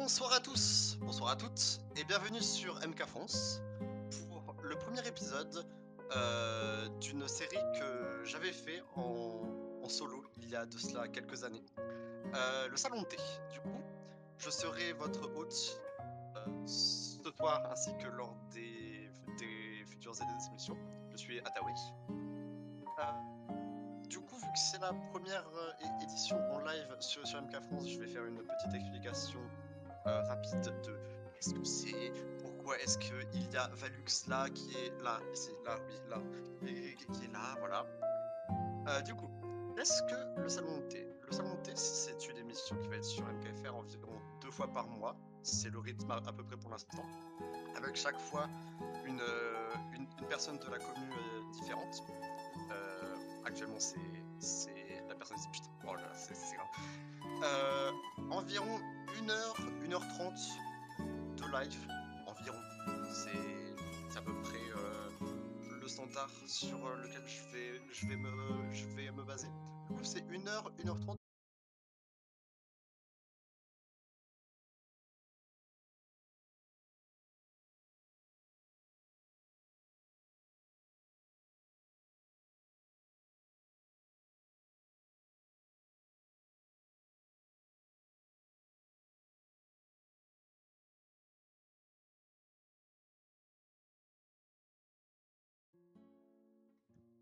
Bonsoir à tous, bonsoir à toutes, et bienvenue sur MK France pour le premier épisode d'une série que j'avais fait en solo il y a de cela quelques années. Le Salon de thé. Du coup, je serai votre hôte ce soir ainsi que lors des futures émissions. Je suis Atawe. Du coup, vu que c'est la première édition en live sur MK France, je vais faire une petite explication rapide de qu'est-ce que c'est, pourquoi est-ce qu'il y a Valux là, qui est là, ici, là, oui, là, qui est là, voilà. Du coup, qu'est-ce que le Salon de thé? Le Salon de thé, c'est une émission qui va être sur MKFR environ 2 fois par mois. C'est le rythme à peu près pour l'instant. Avec chaque fois une personne de la commune différente. Actuellement, c'est la personne qui dit putain, oh là là, c'est grave. Environ 1h30 de live, environ. C'est à peu près le standard sur lequel je vais me baser. Du coup, c'est 1h30.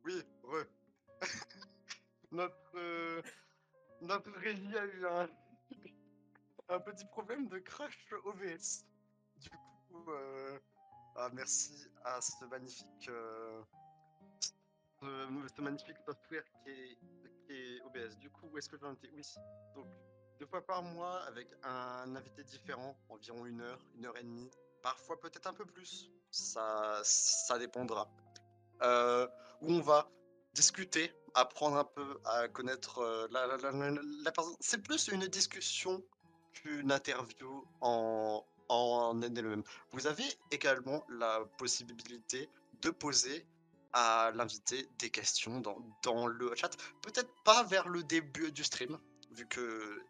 Oui, notre, euh, notre régie a eu un petit problème de crash OBS. Du coup, merci à ce magnifique software qui est OBS. Du coup, où est-ce que j'en étais? Oui, donc 2 fois par mois avec un invité différent, environ 1 heure et demie, parfois peut-être un peu plus, ça dépendra. Euh, où on va discuter, apprendre un peu à connaître la personne. C'est plus une discussion qu'une interview en elle-même. Vous avez également la possibilité de poser à l'invité des questions dans le chat. Peut-être pas vers le début du stream, vu que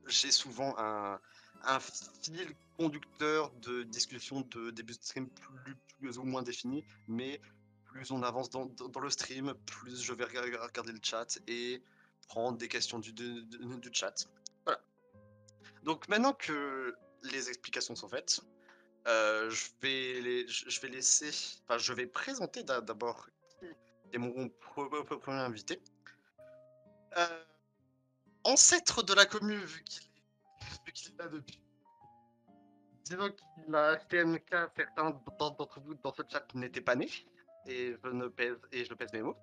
j'ai souvent un fil conducteur de discussion de début de stream plus ou moins défini, mais plus on avance dans le stream, plus je vais regarder le chat et prendre des questions du chat. Voilà. Donc maintenant que les explications sont faites, je vais laisser, enfin je vais présenter d'abord qui est mon premier invité. Euh, Ancêtre de la commune, vu qu'il est là depuis. Disons qu'il a TMK, certains d'entre vous dans ce chat n'étaient pas nés, et je pèse mes mots.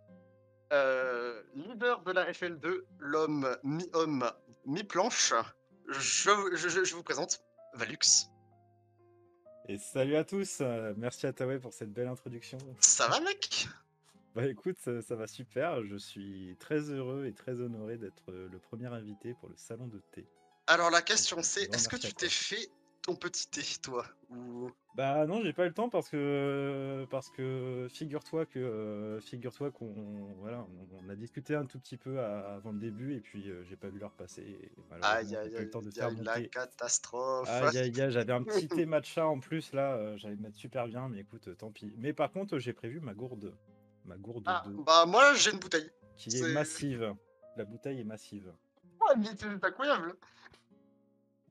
Leader de la FL2, l'homme mi-homme, mi-planche, je vous présente Valux. Et salut à tous, merci à Taoué pour cette belle introduction. Ça va, mec? Bah écoute, ça va super, je suis très heureux et très honoré d'être le premier invité pour le salon de thé. Alors la Donc, question c'est, un grand est-ce que merci à tu t'es toi. fait ton petit thé, toi? Ou... Bah non, j'ai pas eu le temps parce que figure-toi qu'on voilà, on a discuté un tout petit peu avant le début et puis j'ai pas vu l'heure passer et Aïe, malheureusement j'ai aïe, pas eu le aïe, temps de faire aïe, mon la thé. catastrophe. Aïe aïe aïe, j'avais un petit thé matcha en plus là, j'allais me mettre super bien, mais écoute, tant pis. Mais par contre, j'ai prévu ma gourde Ah, d'eau bah moi j'ai une bouteille. qui est C'est... massive. La bouteille est massive. Ouais, mais c'est incroyable.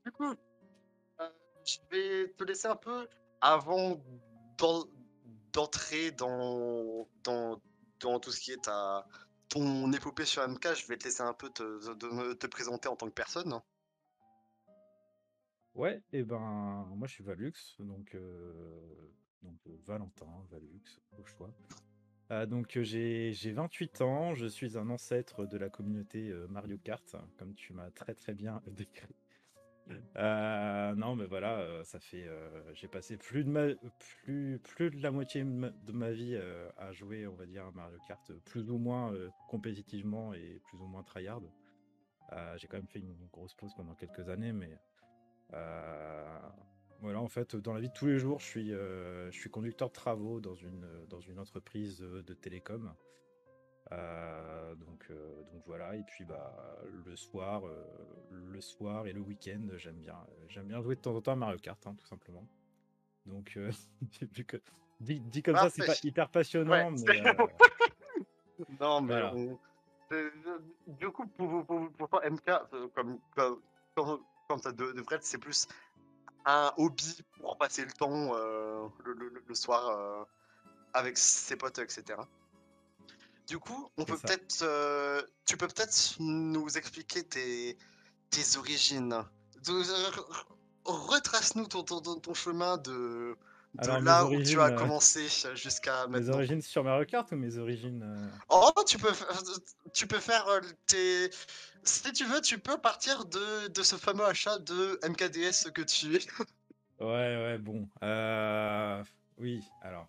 Du coup, Euh, je vais te laisser un peu avant d'en- d'entrer dans tout ce qui est ton épopée sur MK. Je vais te laisser un peu te présenter en tant que personne. Ouais, et ben moi je suis Valux, donc Valentin, Valux, au choix. J'ai 28 ans, je suis un ancêtre de la communauté Mario Kart, comme tu m'as très très bien décrit. Non, mais voilà, j'ai passé plus de la moitié de ma vie à jouer, on va dire, à Mario Kart, plus ou moins compétitivement et plus ou moins tryhard. J'ai quand même fait une grosse pause pendant quelques années, mais euh, voilà, en fait, dans la vie de tous les jours, je suis conducteur de travaux dans une entreprise de télécom. Donc voilà, et puis bah, le soir et le week-end, j'aime bien jouer de temps en temps à Mario Kart, hein, tout simplement. Donc, vu que, dit comme ça, c'est pas Parfait. hyper Ouais. passionnant, mais Non, mais voilà, euh, du coup, pour toi, MK, comme ça devrait être, c'est plus un hobby pour passer le temps le soir avec ses potes, etc. Du coup, c'est ça. tu peux peut-être nous expliquer tes origines. Retrace-nous ton chemin de Alors, là où tu as commencé jusqu'à mes maintenant. origines sur Mario Kart ou mes origines Oh, tu peux faire tes. Si tu veux, tu peux partir de ce fameux achat de MKDS que tu. Ouais, ouais, bon. Oui, alors.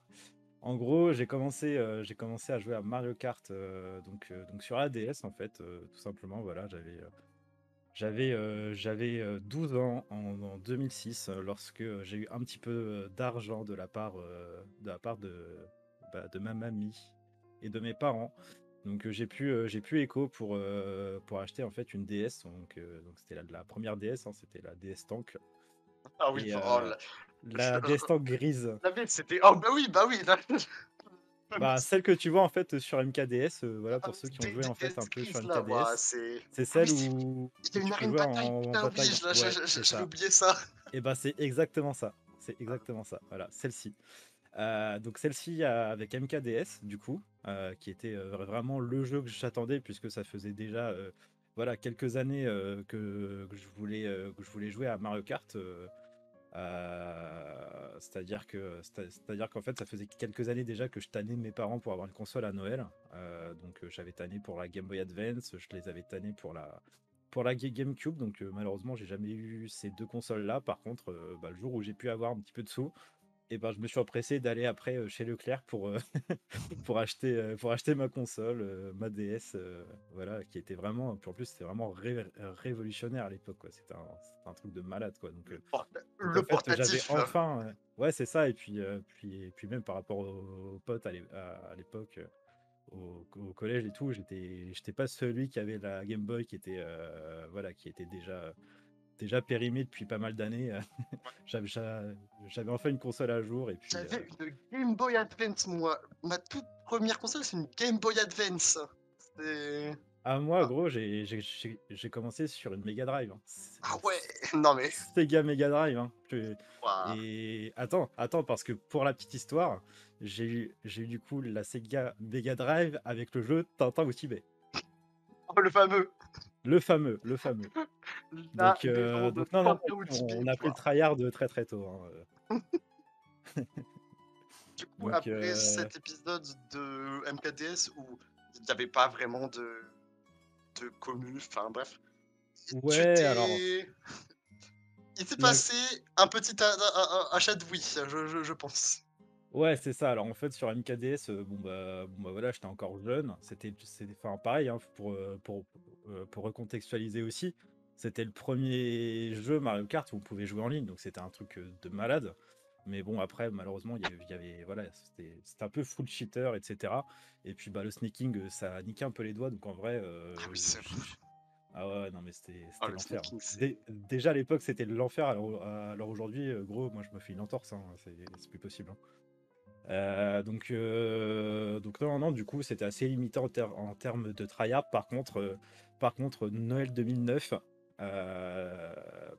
En gros, j'ai commencé à jouer à Mario Kart donc sur la DS en fait, tout simplement. Voilà, j'avais 12 ans en 2006 lorsque j'ai eu un petit peu d'argent de la part de ma mamie et de mes parents. Donc j'ai pu éco pour acheter en fait une DS. Donc c'était la première DS, hein, c'était la DS Tank. Ah oui, Et oh, la DS Tank grise. la ville, c'était. Oh, bah oui, là, Bah, celle que tu vois en fait sur MKDS, voilà pour ceux qui ont joué en fait un des peu sur crises là, ouah, MKDS, c'est. c'est Ah oui, celle il y où a une tu peux arène jouer bataille, en putain, oui, bataille. Ouais, c'est j'avais ça. oublié ça. Et bah c'est exactement ça. C'est exactement ça. Voilà, celle-ci. Donc celle-ci avec MKDS du coup, qui était vraiment le jeu que j'attendais puisque ça faisait déjà voilà quelques années que je voulais jouer à Mario Kart. C'est-à-dire qu'en fait, ça faisait quelques années déjà que je tannais mes parents pour avoir une console à Noël. J'avais tanné pour la Game Boy Advance, je les avais tannés pour la GameCube. Donc malheureusement, j'ai jamais eu ces deux consoles-là. Par contre, bah, le jour où j'ai pu avoir un petit peu de sous, et ben, je me suis empressé d'aller après chez Leclerc pour acheter ma console, ma DS, voilà, qui était vraiment. Puis en plus, c'était vraiment révolutionnaire à l'époque, quoi. C'était un truc de malade, quoi. Donc en Le fait, j'avais portatif. enfin, ouais, c'est ça. Et puis même par rapport aux potes à l'époque, au collège et tout, j'étais pas celui qui avait la Game Boy qui était, voilà, qui était déjà périmé depuis pas mal d'années. J'avais, j'a- J'avais enfin une console à jour et puis, J'avais une Game Boy Advance, moi. Ma toute première console, c'est une Game Boy Advance. C'est. à moi, Ah, gros, j'ai commencé sur une Mega Drive, hein. ah ouais, non mais. Sega Mega Drive, hein. Ouah. Et attends, parce que pour la petite histoire, j'ai eu du coup la Sega Mega Drive avec le jeu Tintin au Tibet. Oh, le fameux. Le fameux, le fameux. La légende Donc non, non, Tintin au on Tibet. a pris le Ouah. tryhard très très tôt, hein. Du coup, Donc après cet épisode de MKDS où il n'y avait pas vraiment de commu, enfin bref, tu ouais, alors t'es. Il s'est la, passé un petit achat de Wii, je pense. ouais, c'est ça. Alors en fait, sur MKDS, bon bah voilà, j'étais encore jeune. Enfin pareil, hein, pour recontextualiser aussi. C'était le premier jeu Mario Kart où on pouvait jouer en ligne, donc c'était un truc de malade. Mais bon, après, malheureusement, voilà, c'était un peu full cheater, etc. Et puis bah le sneaking, ça a niqué un peu les doigts. Donc en vrai, Ah oui, c'est. ah ouais, non mais Ah, c'était le l'enfer, hein. sneaking, c'est. Déjà à l'époque, c'était l'enfer. Alors aujourd'hui, gros, moi je me fais une entorse, hein, c'est plus possible, hein. Donc non, non, du coup, c'était assez limité en termes de tryhard. Par contre, Noël 2009,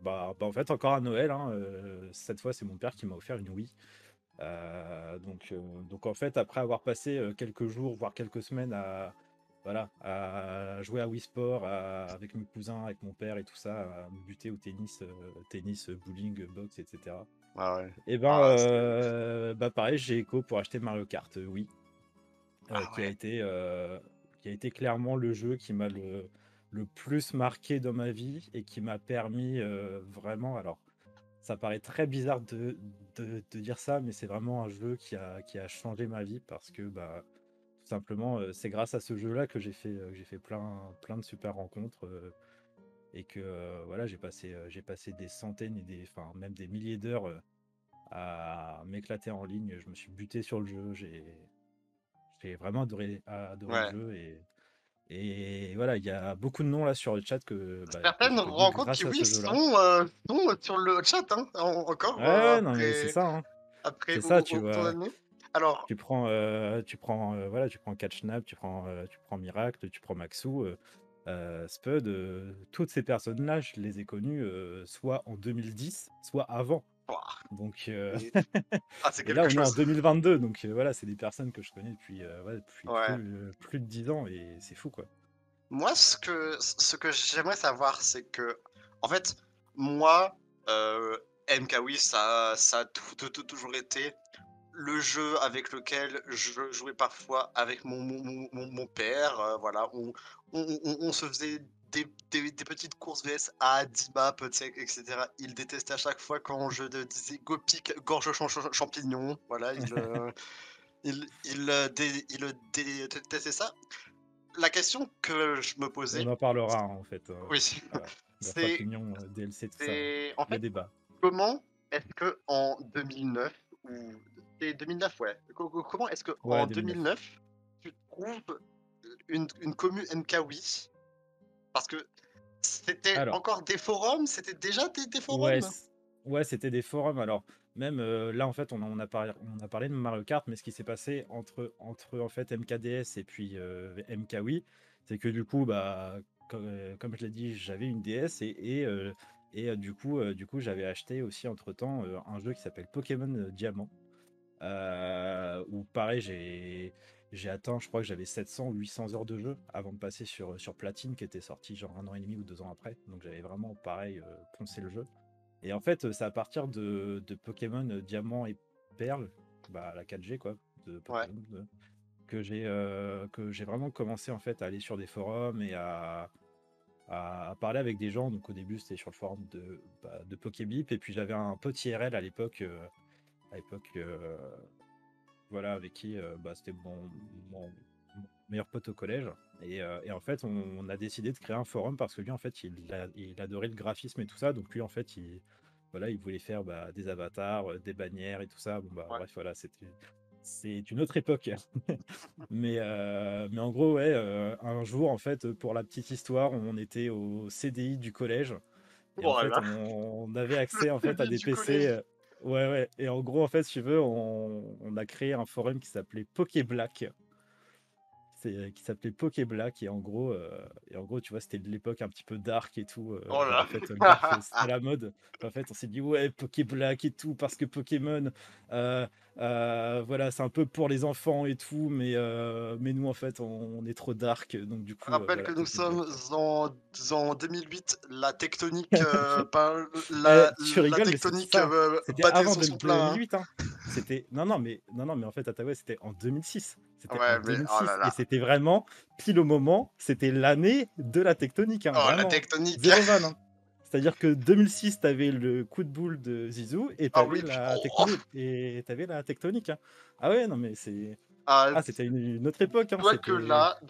en fait, encore à Noël, hein, cette fois, c'est mon père qui m'a offert une Wii. Donc en fait, après avoir passé quelques jours, voire quelques semaines voilà, à jouer à Wii Sport avec mes cousins, avec mon père et tout ça, à me buter au tennis, bowling, boxe, etc. Ah ouais. Et ben, Ah, bah pareil, j'ai écho pour acheter Mario Kart, oui, euh, ah qui a ouais. été, euh, qui a été clairement le jeu qui m'a le plus marqué dans ma vie et qui m'a permis vraiment. Alors, ça paraît très bizarre de dire ça, mais c'est vraiment un jeu qui a changé ma vie parce que bah, tout simplement, c'est grâce à ce jeu-là que j'ai fait plein de super rencontres. Et que voilà, j'ai passé des centaines enfin, même des milliers d'heures à m'éclater en ligne. Je me suis buté sur le jeu. j'ai vraiment adoré le Ouais. jeu et voilà, il y a beaucoup de noms là sur le chat que Certaines j'ai connus rencontres grâce à kiwis ce jeu-là. sont sur le chat, hein, Ouais, encore, ouais, non mais c'est ça, hein. après C'est ça, tu autant vois. d'années. Alors, Voilà, tu prends Catchnap, tu prends Miracle, tu prends Maxou, Spud, toutes ces personnes-là, je les ai connues soit en 2010, soit avant. ouah, Donc, c'est c'est et là, quelque on est en chose. 2022, donc voilà, c'est des personnes que je connais depuis, ouais, depuis Ouais. plus de 10 ans et c'est fou, quoi. Moi, ce que j'aimerais savoir, c'est que, en fait, moi, MKWin, ça a toujours été le jeu avec lequel je jouais parfois avec mon père, voilà, on se faisait des petites courses VS à 10 maps, tu sais, et cetera. Il détestait à chaque fois quand je de disais: «Go pique gorge champignon», voilà, détestait ça. La question que je me On posais, en parlera, hein, en fait, oui, voilà. Gore c'est Champignon, DLC, tout ça, c'est en le fait, débat. comment est-ce qu'en 2009 ou c'est 2009, ouais. Comment est-ce Ouais, qu'en 2009. 2009, tu trouves une commu MKWi? Parce que c'était Alors, encore des forums? C'était déjà des ouais, forums? ouais, c'était des forums. Alors, même là, en fait, on a parlé de Mario Kart, mais ce qui s'est passé entre en fait MKDS et puis MKWi, c'est que du coup, comme je l'ai dit, j'avais une DS du coup, j'avais acheté aussi entre-temps un jeu qui s'appelle Pokémon Diamant. Où pareil, j'ai atteint, je crois que j'avais 700 ou 800 heures de jeu avant de passer sur Platine, qui était sorti genre 1 an et demi ou 2 ans après. Donc j'avais vraiment pareil poncé le jeu. Et en fait, c'est à partir de Pokémon Diamant et Perle, la 4G quoi, de Ouais, Pokémon, que j'ai vraiment commencé en fait à aller sur des forums et à parler avec des gens. Donc au début, c'était sur le forum de Pokébip, et puis j'avais un pote IRL à l'époque, voilà, avec qui c'était mon meilleur pote au collège. Et en fait, on a décidé de créer un forum parce que lui, en fait, il adorait le graphisme et tout ça. Donc lui, en fait, voilà, il voulait faire des avatars, des bannières et tout ça. Bon, ouais. bref, voilà, c'est une autre époque. Mais en gros, ouais, un jour, en fait, pour la petite histoire, on était au CDI du collège. Et en fait, Voilà, on avait le accès en fait à suivi des du PC. collège. Ouais, ouais. Et en gros, en fait, si tu veux, on a créé un forum qui s'appelait Pokéblack. Qui s'appelait Pokéblack. Et en gros, tu vois, c'était de l'époque un petit peu dark et tout. Oh Genre, là en fait, le dark, c'était là! à la mode. En fait, on s'est dit, ouais, Pokéblack et tout, parce que Pokémon, euh, voilà, c'est un peu pour les enfants et tout, mais nous, en fait, on est trop dark. Donc, du Je coup, rappelle voilà, que nous sommes Pokéblack. en 2008, la tectonique, pas Tu la rigoles, mais c'était tectonique, ça. C'était battait avant son souffle, hein. 2008, hein. C'était non, mais en fait, Ottawa, c'était en 2006. C'était en Ouais, mais oh là 2006 et là. c'était vraiment pile au moment, c'était l'année de la tectonique, hein, Oh, la vraiment, hein. tectonique! Zéro vanne, hein. C'est-à-dire que 2006, tu avais le coup de boule de Zizou et tu Ah avais oui, la oh! techno et tu la tectonique, hein. Ah ouais, non mais Ah, c'était une autre époque, hein, dis-toi que c'était là,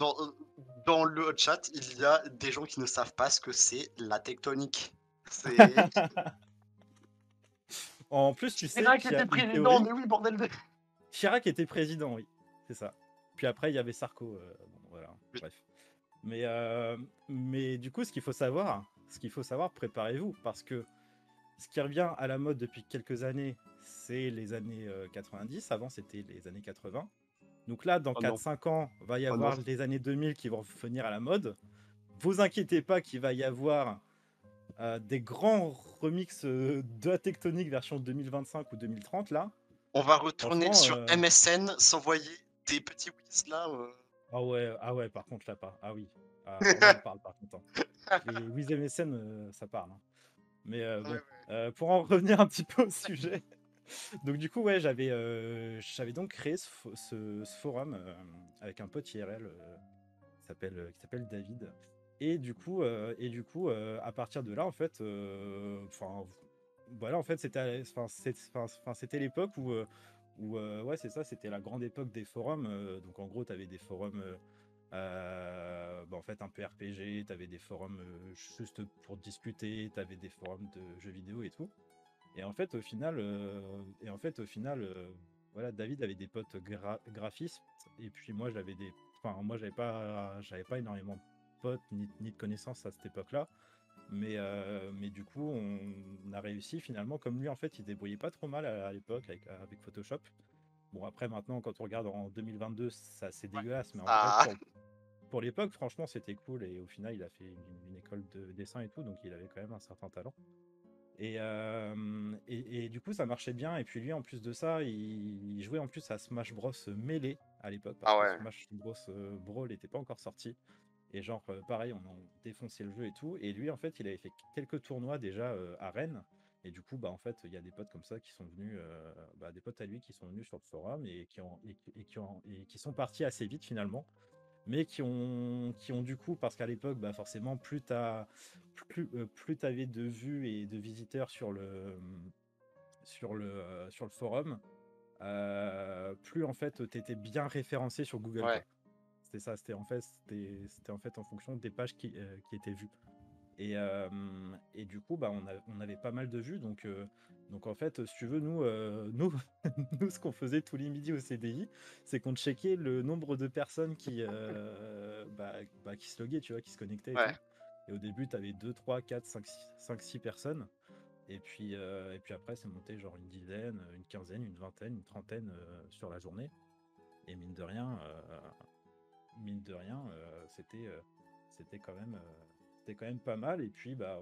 dans le chat, il y a des gens qui ne savent pas ce que c'est la tectonique. C'est En plus, tu sais Chirac qu'il y a était une président, théorie. mais oui, bordel de Chirac était président, oui, c'est ça. Puis après, il y avait Sarko, bon, voilà, oui, bref. Mais du coup, ce qu'il faut savoir, préparez-vous, parce que ce qui revient à la mode depuis quelques années, c'est les années 90. Avant, c'était les années 80. Donc là, dans oh quatre non, cinq ans, va y oh non. avoir les années 2000 qui vont venir à la mode. Vous inquiétez pas qu'il va y avoir des grands remixes de la tectonique version 2025 ou 2030 là. On va retourner Franchement, sur MSN, s'envoyer des petits whiz là, ah ouais, par contre là pas. Ah oui. Alors là, on parle par contre, hein. Les Wiz MSN, ça parle, hein. Mais Ouais, bon, ouais. pour en revenir un petit peu au sujet. Donc du coup, ouais, j'avais donc créé ce forum avec un pote IRL qui s'appelle David. Et du coup, à partir de là, en fait, enfin, voilà, en fait, c'était l'époque où ouais, c'est ça, c'était la grande époque des forums. Donc en gros, tu avais des forums en fait un peu RPG, tu avais des forums juste pour discuter, tu avais des forums de jeux vidéo et tout. Et en fait, au final, voilà, David avait des potes graphistes, et puis moi j'avais des, enfin moi j'avais pas énormément de potes ni de connaissances à cette époque-là, mais du coup on a réussi finalement, comme lui en fait il se débrouillait pas trop mal à l'époque avec Photoshop. Bon après maintenant quand on regarde en 2022 c'est assez Ouais. dégueulasse, mais en vrai Ah, pour l'époque franchement c'était cool, et au final il a fait une école de dessin et tout, donc il avait quand même un certain talent. Et du coup, ça marchait bien. Et puis lui, en plus de ça, il jouait en plus à Smash Bros Melee à l'époque, parce ah que ouais. Smash Bros Brawl n'était pas encore sorti. Et genre, pareil, on a défoncé le jeu et tout. Et lui, en fait, il avait fait quelques tournois déjà à Rennes. Et du coup, bah, en fait, il y a des potes comme ça qui sont venus, bah, des potes à lui qui sont venus sur le forum et qui sont partis assez vite finalement, mais qui ont du coup, parce qu'à l'époque, bah forcément, plus t'avais de vues et de visiteurs sur le forum, plus en fait t'étais bien référencé sur Google, Ouais. quoi. C'était ça, c'était en fait en fonction des pages qui étaient vues. Et du coup, bah, on avait pas mal de vues. Donc en fait, si tu veux, nous, nous, ce qu'on faisait tous les midis au CDI, c'est qu'on checkait le nombre de personnes qui se loguaient, tu vois, qui se connectaient et Ouais. tout. Et au début, tu avais 2, 3, 4, 5, 6 personnes. Et puis après, c'est monté genre une dizaine, une quinzaine, une vingtaine, une trentaine sur la journée. Et mine de rien, c'était quand même pas mal. Et puis, bah,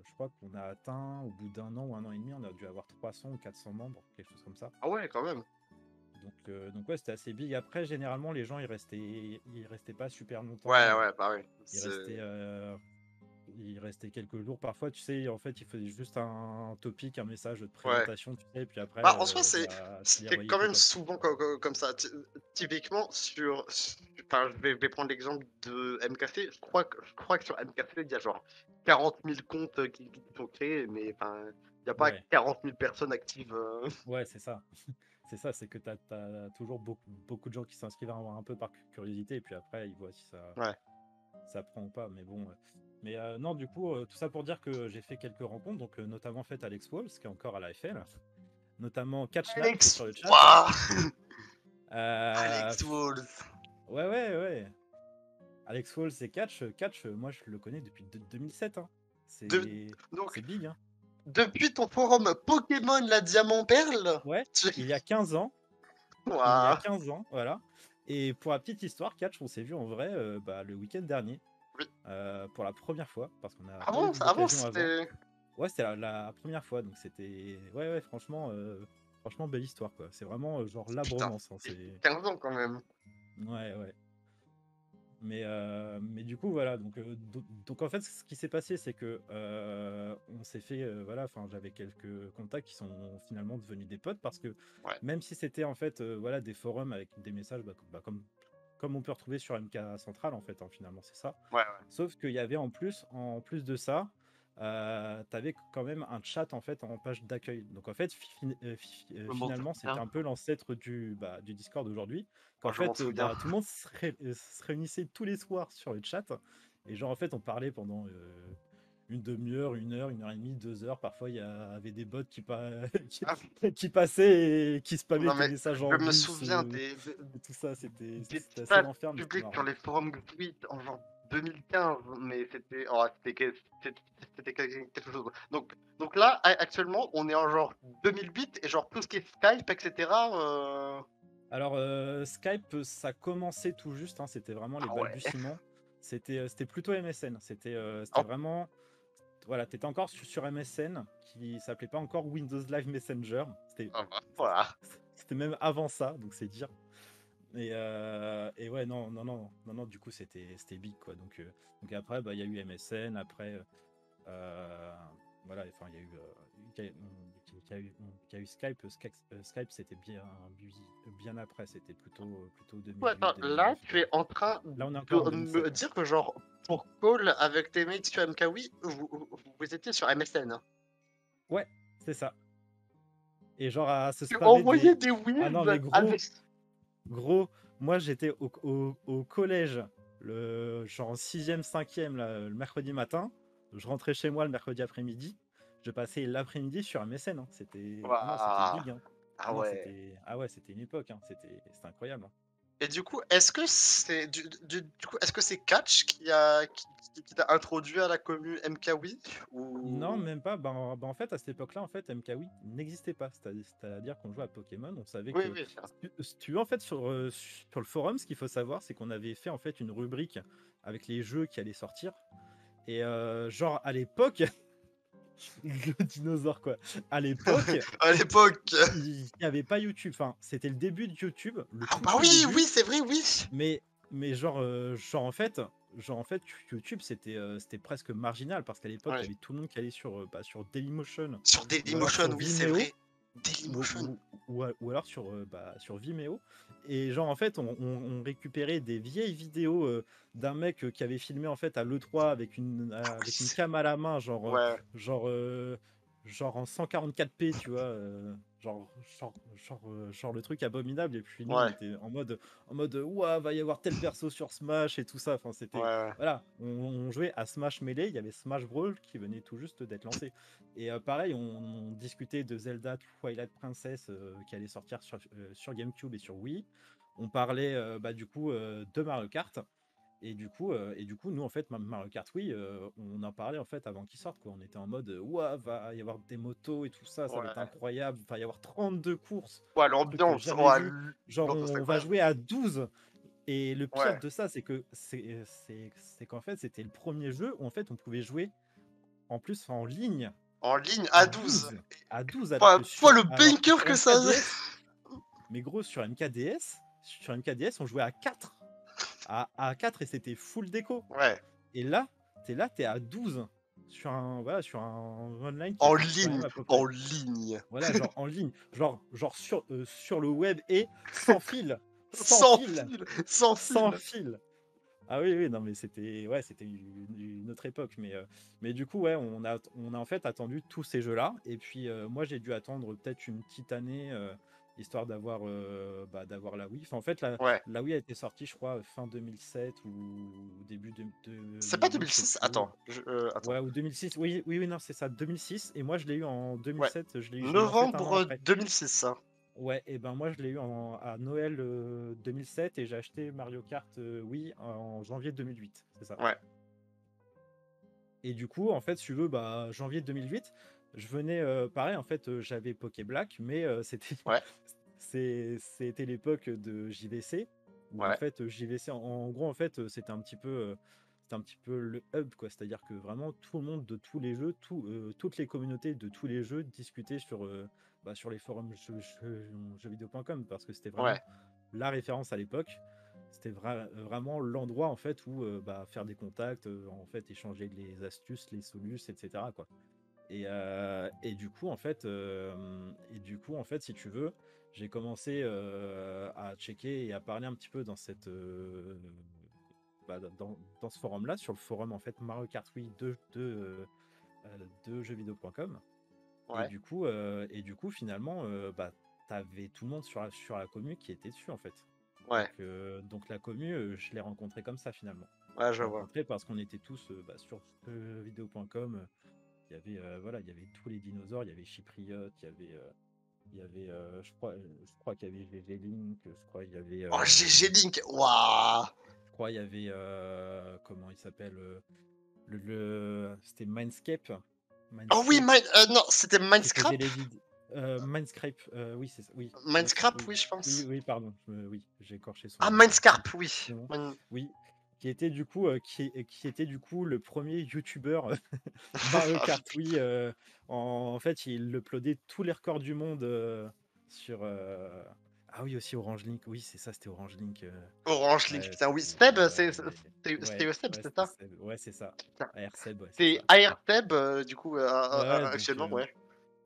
je crois qu'on a atteint, au bout d'un an ou un an et demi, on a dû avoir 300 ou 400 membres, quelque chose comme ça. Ah ouais, quand même. Donc ouais, c'était assez big. Après, généralement, les gens, ils restaient pas super Ouais, longtemps. ouais, bah oui. Ils C'est... restaient, euh, ils restaient quelques jours. Parfois, tu sais, en fait, ils faisaient juste un topic, un message de Ouais. présentation, tu sais, et puis après, Bah, en soi, bah, tu les c'était voyais quand plus, même quoi. souvent comme ça. Typiquement, enfin, je vais prendre l'exemple de MKC. Je crois que sur MKC, il y a genre 40 000 comptes qui sont créés, mais enfin, il n'y a pas Ouais, 40 000 personnes actives. ouais, c'est ça. C'est ça, c'est que tu as toujours beaucoup de gens qui s'inscrivent un peu par curiosité, et puis après, ils voient si Ouais. ça prend ou pas. Mais bon. Mais non, du coup, tout ça pour dire que j'ai fait quelques rencontres, donc notamment fait Alex Walls, qui est encore à la FL, notamment Catchnap, qui est Alex, sur le chat. waouh. Euh, Alex Walls. ouais, ouais, ouais. Alex Walls et Catch, moi je le connais depuis 2007, hein. De- C'est donc, c'est big, hein. depuis ton forum Pokémon la Diamant Perle, Ouais, tu... il y a 15 ans. Il y a Waouh. 15 ans, voilà. Et pour la petite histoire, Catch, on s'est vu en vrai bah, le week-end dernier, Oui. pour la première fois, parce qu'on n'a pas Avant, eu avant l'occasion avant. c'était... Ouais, c'était la première fois, donc c'était. Ouais, ouais, franchement, belle histoire, quoi. C'est vraiment genre la Putain, bromance, hein, c'était c'est. 15 ans quand même. Ouais, ouais. Mais du coup, voilà. Donc en fait, ce qui s'est passé, c'est que on s'est fait. Voilà, enfin, j'avais quelques contacts qui sont finalement devenus des potes, parce que Ouais, même si c'était en fait voilà, des forums avec des messages comme on peut retrouver sur MK Central, en fait, hein, finalement, c'est ça. ouais, ouais. Sauf qu'il y avait en plus de ça, tu avais quand même un chat en fait en page d'accueil. Donc en fait, Je m'en finalement, c'était souviens. un peu l'ancêtre du Discord aujourd'hui. Oh, Qu'en je m'en fait, souviens. bah, tout le monde se réunissait tous les soirs sur le chat. Et genre, en fait, on parlait pendant une demi-heure, 1 heure, 1 heure et demie, 2 heures. Parfois, il y avait des bots qui, Ah, qui passaient et qui spammaient non tes mais messages je en me russe souviens des, et tout ça. C'était des c'était assez chats l'enfer, mais c'était publics sur marrant. les forums gratuits en genre 2015, mais c'était oh, c'était quelque chose. Donc là, actuellement, on est en genre 2008 et genre tout ce qui est Skype, etc. Alors, Skype, ça commençait tout juste, hein, c'était vraiment les Ah ouais. balbutiements. C'était plutôt MSN. C'était Oh, vraiment. Voilà, tu étais encore sur MSN, qui s'appelait pas encore Windows Live Messenger. voilà. C'était même avant ça, donc c'est dire. Et ouais, non, non, non, non, non, du coup, c'était big, quoi. Donc après, bah, il y a eu MSN, après. Euh, voilà, enfin, il y a eu. Il y a eu Skype. Skype, c'était bien après, c'était plutôt Ouais, attends, là, 2008-2009. tu es en train Là, on est encore en de me 2007, hein. dire que genre pour call avec tes mates sur MKWi, vous étiez sur MSN. Ouais, c'est ça. Et genre à se Tu spammer envoyais des. des Ah non, whiz mais gros, avec... gros, moi j'étais au collège, genre en 6e, 5e, là, le mercredi matin. Je rentrais chez moi le mercredi après-midi. Je passais l'après-midi sur MSN, hein. C'était. Ah non, c'était Waouh. big, hein. Ah Ah non, ouais. c'était ah ouais, c'était une époque, hein, c'était incroyable, hein. Et du coup, est-ce que c'est du coup, est-ce que c'est Catch qui t'a introduit à la commu MKWi? Non, Ou même pas. En fait, à cette époque-là, en fait, MKWi n'existait pas. C'est-à-dire qu'on jouait à Pokémon. On savait oui, que, oui, si tu veux, en fait, sur le forum, ce qu'il faut savoir, c'est qu'on avait fait en fait une rubrique avec les jeux qui allaient sortir. Et genre à l'époque, le dinosaure quoi. À l'époque, à l'époque. il n'y avait pas YouTube. Enfin, c'était le début de YouTube, le Ah tout bah tout oui, oui, début. c'est vrai, oui. Mais genre en fait, YouTube c'était presque marginal parce qu'à l'époque, il y Ouais. avait tout le monde qui allait sur Dailymotion Sur ou alors Dailymotion, sur oui, c'est Vimeo vrai. ou Dailymotion. ou ou alors sur Vimeo et genre en fait, on récupérait des vieilles vidéos, d'un mec, qui avait filmé en fait à l'E3 Ah avec une oui. cam à la main Ouais, genre, heu, genre en 144p, tu vois? Genre le truc abominable et puis nous on ouais, était en mode: «Ouah, va y avoir tel perso sur Smash» et tout ça. Enfin ouais, c'était ouais. voilà, on jouait à Smash Melee, il y avait Smash Brawl qui venait tout juste d'être lancé et pareil on discutait de Zelda Twilight Princess, qui allait sortir sur GameCube et sur Wii. On parlait, bah, du coup, de Mario Kart et du coup nous en fait Mario Kart Wii, on en parlait en fait avant qu'il sorte quoi. On était en mode: «Ouah, va y avoir des motos et tout ça, ça va être Ouais. incroyable, va y avoir 32 courses, Ouais, truc l'ambiance, jamais ouais, vu. Genre l'ambiance on va incroyable. jouer à 12». Et le pire Ouais. de ça, c'est qu'en fait, c'était le premier jeu où en fait on pouvait jouer en plus en ligne En ligne à à 12. 12, à 12 alors Pouah, que pouah, sur le alors que bunker sur que ça MKDS, mais gros sur MKDS on jouait à 4, à 4 et c'était full déco. ouais. Et là, t'es à 12 sur un online qui En existe quand même ligne, à peu en près. ligne. Voilà, genre en ligne, genre sur le web et sans fil, sans Sans fil, fil, sans sans fil. fil. Ah oui, oui, non, mais c'était une autre époque. Mais du coup, ouais, on a en fait attendu tous ces jeux-là. Et puis, moi, j'ai dû attendre peut-être une petite année, histoire d'avoir la Wii. Enfin, en fait, la, Ouais. la Wii a été sortie, je crois, fin 2007 ou début de C'est pas 2008, je sais 2006? plus. Attends, attends. Ouais, ou 2006. Oui, oui, oui, non, c'est ça, 2006. Et moi, je l'ai eu en Ouais. 2007. Je l'ai eu en fait un an Novembre après. 2006, ça. Ouais, et ben moi je l'ai eu à Noël 2007 et j'ai acheté Mario Kart Wii en janvier 2008, c'est ça. Ouais. Et du coup, en fait, si tu veux, bah, janvier 2008, je venais, pareil, en fait, j'avais Poké Black, mais Ouais. c'était l'époque de JVC, où en Ouais. fait, JVC, en gros, en fait, c'était un petit peu le hub, quoi. C'est-à-dire que vraiment tout le monde de tous les jeux, toutes les communautés de tous les jeux discutaient sur les forums jeuxvideo.com, parce que c'était Ouais. vraiment la référence à l'époque. C'était vraiment l'endroit en fait où bah, faire des contacts, en fait échanger les astuces, les solus, etc. quoi. Et du coup en fait si tu veux, j'ai commencé à checker et à parler un petit peu dans ce forum là, sur le forum en fait Mario Kart Wii de jeuxvideo.com. Et Ouais. du coup finalement bah, t'avais tout le monde sur la commu qui était dessus en fait. Donc, Ouais. donc la commu, je l'ai rencontrée comme ça finalement. Ouais, Je je l'ai vois. rencontrée parce qu'on était tous bah, sur vidéo.com. Voilà, il y avait tous les dinosaures, il y avait Chypriote, je crois qu'il y avait GG Link, Oh, GG Link. Waouh. il y avait comment il s'appelle c'était Mindscape, Oh oui, Mindscape non, c'était qui faisait Mindscrap? les vidéos. Mindscape, oui c'est ça, oui, Mindscrap, oui, oui, je oui, pense. oui, pardon, oui, j'ai écorché Ah, son Mindscarp, oui. nom. Oui, qui était du coup le premier youtubeur Mario Ah, Kart putain. Wii. En fait, il uploadait tous les records du monde sur. Ah oui, aussi Orange Link. Oui, c'est ça, c'était Orange Link. Orange Link, Ouais, putain, oui. Seb, ouais, c'était ouais, Seb, ouais, c'est c'était ça? Seb. Ouais, c'est ça. Putain. AR Seb, ouais, c'est C'est ça. AR Seb, du coup, Ouais, ouais, donc. actuellement, ouais.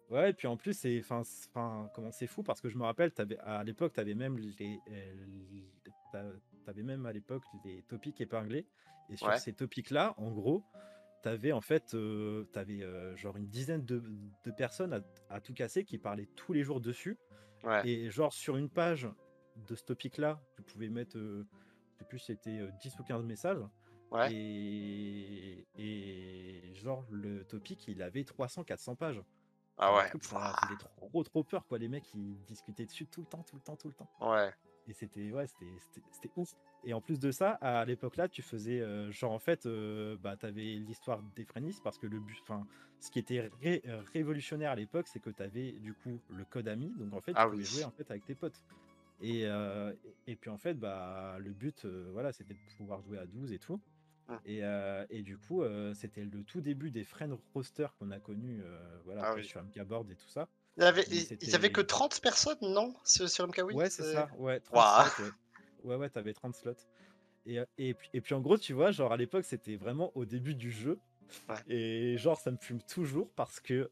Ouais, et puis en plus, comment c'est fou parce que je me rappelle, à l'époque, t'avais même à l'époque les topics épinglés. Et sur Ouais, ces topics-là, en gros, t'avais en fait, genre une dizaine de personnes à tout casser qui parlaient tous les jours dessus. ouais, Et genre sur une page de ce topic-là, tu pouvais mettre, je sais plus, si c'était 10 ou 15 messages. ouais. Et genre le topic, il avait 300-400 pages. Ah Le ouais. truc, ça Pouah. faisait trop peur, quoi. Les mecs, ils discutaient dessus tout le temps, tout le temps, tout le temps. Ouais. Et c'était ouais, c'était ouf. Et en plus de ça, à l'époque-là, tu faisais, genre, en fait, bah, tu avais l'histoire d'Efrenis parce que le but enfin, ce qui était révolutionnaire à l'époque, c'est que tu avais, du coup, le code ami. Donc en fait, tu Ah pouvais jouer, oui. en fait, avec tes potes. Et puis, en fait, bah, le but, voilà, c'était de pouvoir jouer à 12 et tout. Mmh. Et du coup, c'était le tout début des friend roster qu'on a connus, voilà, Ah après oui. sur MKBoard et tout ça. Où Il y avait que c'était 30 personnes, non? Sur MKWin? ouais, c'est C'est ça, ouais, 30 waouh! slots, ouais. Ouais, tu avais 30 slots. Et puis en gros, tu vois, genre à l'époque, c'était vraiment au début du jeu. Ouais. Et genre, ça me fume toujours parce que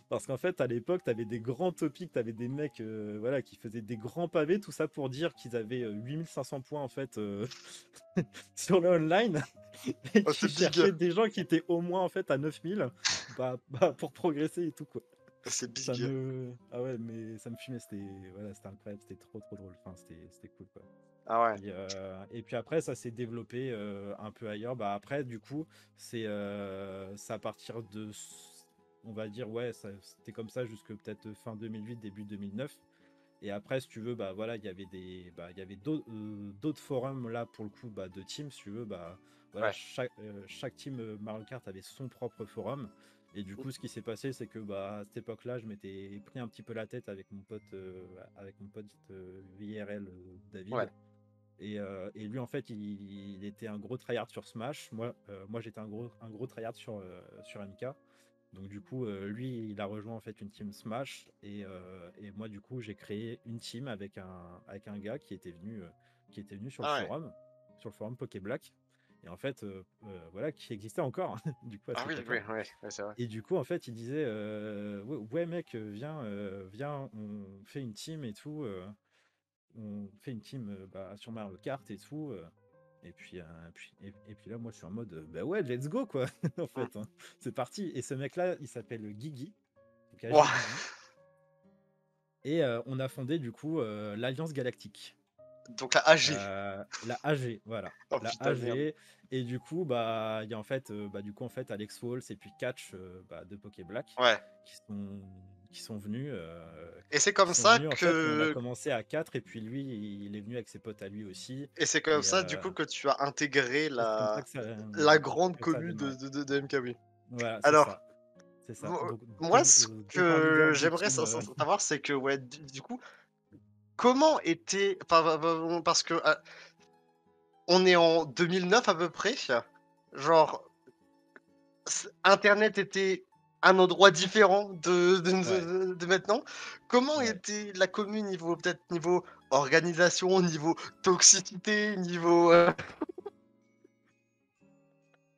parce qu'en fait, à l'époque, t'avais des grands topics, t'avais des mecs voilà, qui faisaient des grands pavés, tout ça pour dire qu'ils avaient 8500 points en fait sur le online et Oh, qui c'est big! cherchaient des gens qui étaient au moins en fait à 9000 bah, pour progresser et tout quoi. C'est Ça big! me ah ouais, mais ça me fumait, c'était incroyable, c'était trop drôle. Enfin, c'était cool quoi. Ah ouais. Et puis après, ça s'est développé un peu ailleurs. Bah après, du coup, c'est à partir on va dire, ouais, c'était comme ça jusque peut-être fin 2008, début 2009. Et après, si tu veux, bah voilà, il y avait d'autres forums là pour le coup, bah, de teams, si tu veux, bah voilà, Ouais. chaque team Mario Kart avait son propre forum. Et du Mmh. coup, ce qui s'est passé, c'est que bah, à cette époque-là, je m'étais pris un petit peu la tête avec mon pote VRL Ouais. David. Et lui, en fait, il était un gros tryhard sur Smash. Moi j'étais un gros tryhard sur MK. Donc, du coup, lui, il a rejoint en fait une team Smash. Et moi, du coup, j'ai créé une team avec un gars qui était venu Ah ouais. sur le forum Pokéblack. Et en fait, voilà, qui existait encore, du coup, à Ah cette oui, oui, époque-là. ouais, ouais, c'est vrai. Et du coup, en fait, il disait ouais, ouais, mec, viens, on fait une team et tout. On fait une team bah, sur Mario Kart et tout. Et puis là, moi, je suis en mode, bah ouais, let's go, quoi, en Mmh. fait, hein. C'est parti. Et ce mec-là, il s'appelle Guigui, donc AG Wouah! Guigui. Et on a fondé, du coup, l'Alliance Galactique. Donc la AG. La AG, voilà. Oh La putain, merde. AG. Et du coup, bah, il y a en fait, bah, du coup, en fait, Alex Falls et puis Catch bah, de Pokéblack Ouais. qui sont, qui sont venus. Et c'est Qui comme sont ça venus en fait, où on a que commencé à 4 et puis lui, il est venu avec ses potes à lui aussi. et c'est comme Et ça, du coup, que tu as intégré c'est comme ça la grande que ça a commu de démarré. de de de MKW. Voilà, c'est Alors, ça, c'est ça. mo Donc moi, ce devant leader que de j'aimerais team, savoir, c'est que, ouais, du coup, comment était enfin, parce que, on est en 2009 à peu près, genre, internet était un endroit différent ouais, de maintenant. Comment ouais. était la commune niveau peut-être niveau organisation, niveau toxicité, niveau,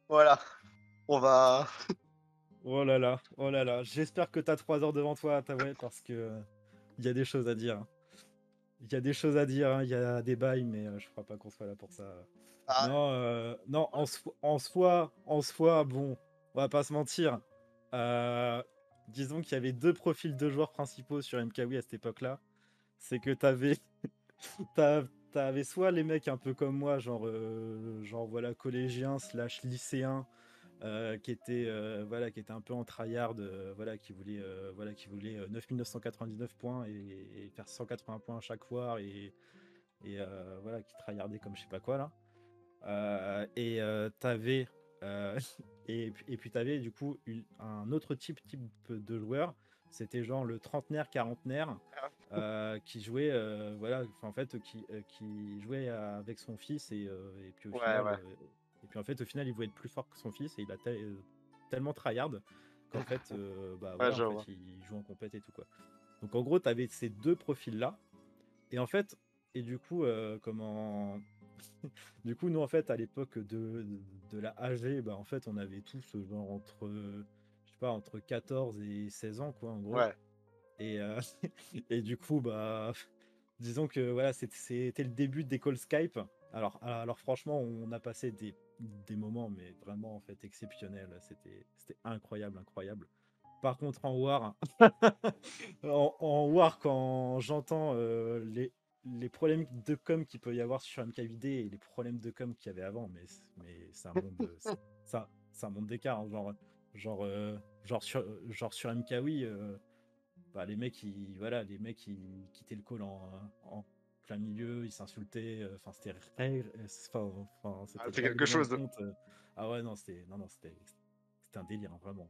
voilà, on va Oh là là, j'espère que tu as 3 heures devant toi, ouais, parce que il y a des choses à dire, hein. Il y a des choses à dire, hein, il y a des bails, mais je crois pas qu'on soit là pour ça. ah, Non, non, en soi, bon, on va pas se mentir. Euh, Disons qu'il y avait deux profils de joueurs principaux sur MKW à cette époque-là. C'est que t'as- t'avais soit les mecs un peu comme moi, genre voilà, collégiens slash lycéens, qui étaient un peu en tryhard, voilà, qui voulaient 9999 points et faire 180 points à chaque fois voilà, qui tryhardaient comme je sais pas quoi là. T'avais et puis t'avais du coup un autre type de joueur. C'était genre le trentenaire, quarantenaire qui jouait, voilà, enfin, en fait, qui jouait avec son fils et puis au ouais, final, ouais. en fait, au final, il voulait être plus fort que son fils et il a tellement tryhard qu'en fait, bah Ouais, voilà, en je fait, vois. il joue en compète et tout quoi. Donc en gros, t'avais ces deux profils là et en fait, et du coup, comment du coup, nous, en fait, à l'époque de la AG, bah, en fait, on avait tous genre je sais pas, entre 14 et 16 ans, quoi, en gros. Ouais. Et, et du coup, bah, disons que voilà, c'était le début d'école Skype. Alors franchement, on a passé des moments, mais vraiment, en fait, exceptionnels. C'était incroyable, incroyable. Par contre, en War, en War, quand j'entends les problèmes de com qu'il peut y avoir sur MKVD et les problèmes de com qu'il y avait avant, mais c'est un monde, c'est un monde d'écart, hein. Genre, genre sur MKWi, bah, les mecs, ils quittaient le call en plein milieu, ils s'insultaient. Enfin, Ah, c'était le c'est quelque règlement de chose. compte. Ah ouais, non, c'était un délire, hein, vraiment.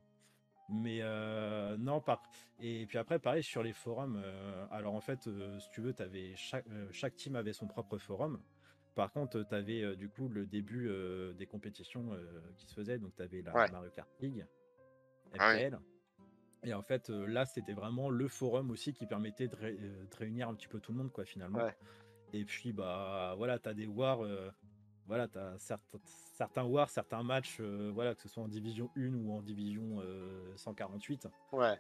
Mais non, et puis après, pareil, sur les forums, alors en fait, si tu veux, chaque team avait son propre forum. Par contre, tu avais du coup le début des compétitions qui se faisaient. Donc, tu avais la Ouais. Mario Kart League, Ah oui. MKL. Et en fait, là, c'était vraiment le forum aussi qui permettait de réunir un petit peu tout le monde, quoi, finalement. Ouais. Et puis, bah, voilà, tu as des wars, voilà, tu as certains wars, certains matchs, voilà, que ce soit en division 1 ou en division 148. Ouais.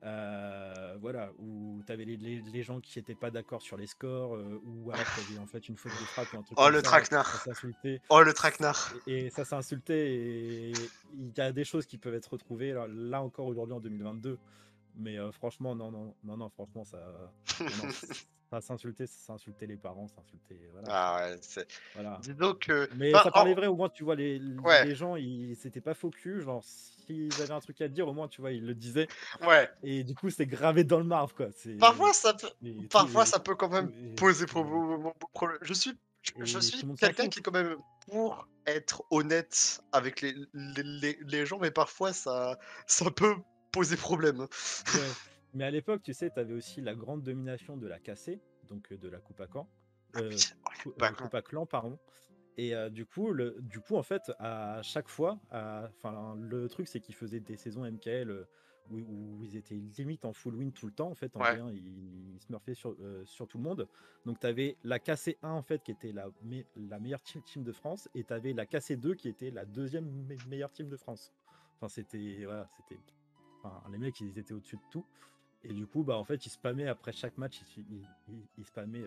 Euh, voilà, où tu avais les gens qui n'étaient pas d'accord sur les scores, ou alors qu'il y avait en fait une faute de frappe ou un truc Oh comme le ça traquenard. s'insultait. Oh le traquenard. Et ça s'insultait, et il y a des choses qui peuvent être retrouvées là encore aujourd'hui en 2022. Mais franchement, non, franchement, non, non, ça s'insultait les parents, ça insultait, voilà, Ah ouais, c'est. voilà. Dis donc que. Mais Enfin, ça parlait vrai, au moins, tu vois, ouais. les gens, ils s'étaient pas faux cul, genre, s'ils avaient un truc à dire, au moins, tu vois, ils le disaient. Ouais. Et du coup, c'est gravé dans le marbre, quoi. Parfois ça peut. Et tout, Parfois ça peut quand même et, poser et- problème. Je et suis tout le monde s'en quelqu'un fout. qui est quand même pour être honnête avec les gens, mais parfois ça peut poser problème. Ouais. Mais à l'époque, tu sais, tu avais aussi la grande domination de la KC, donc de la Coupe à Caen. Ah oui, oh, les coups à clan. Coupe à Clan, pardon. Et du coup, en fait, à chaque fois, enfin, le truc, c'est qu'ils faisaient des saisons MKL où ils étaient limite en full win tout le temps. En fait, en Ouais. V1, ils se murfaient sur tout le monde. Donc, tu avais la KC1, en fait, qui était la meilleure team de France, et tu avais la KC2, qui était la deuxième meilleure team de France. Enfin, voilà, enfin, les mecs, ils étaient au-dessus de tout. Et du coup, bah, en fait, ils spammaient après chaque match, ils spammaient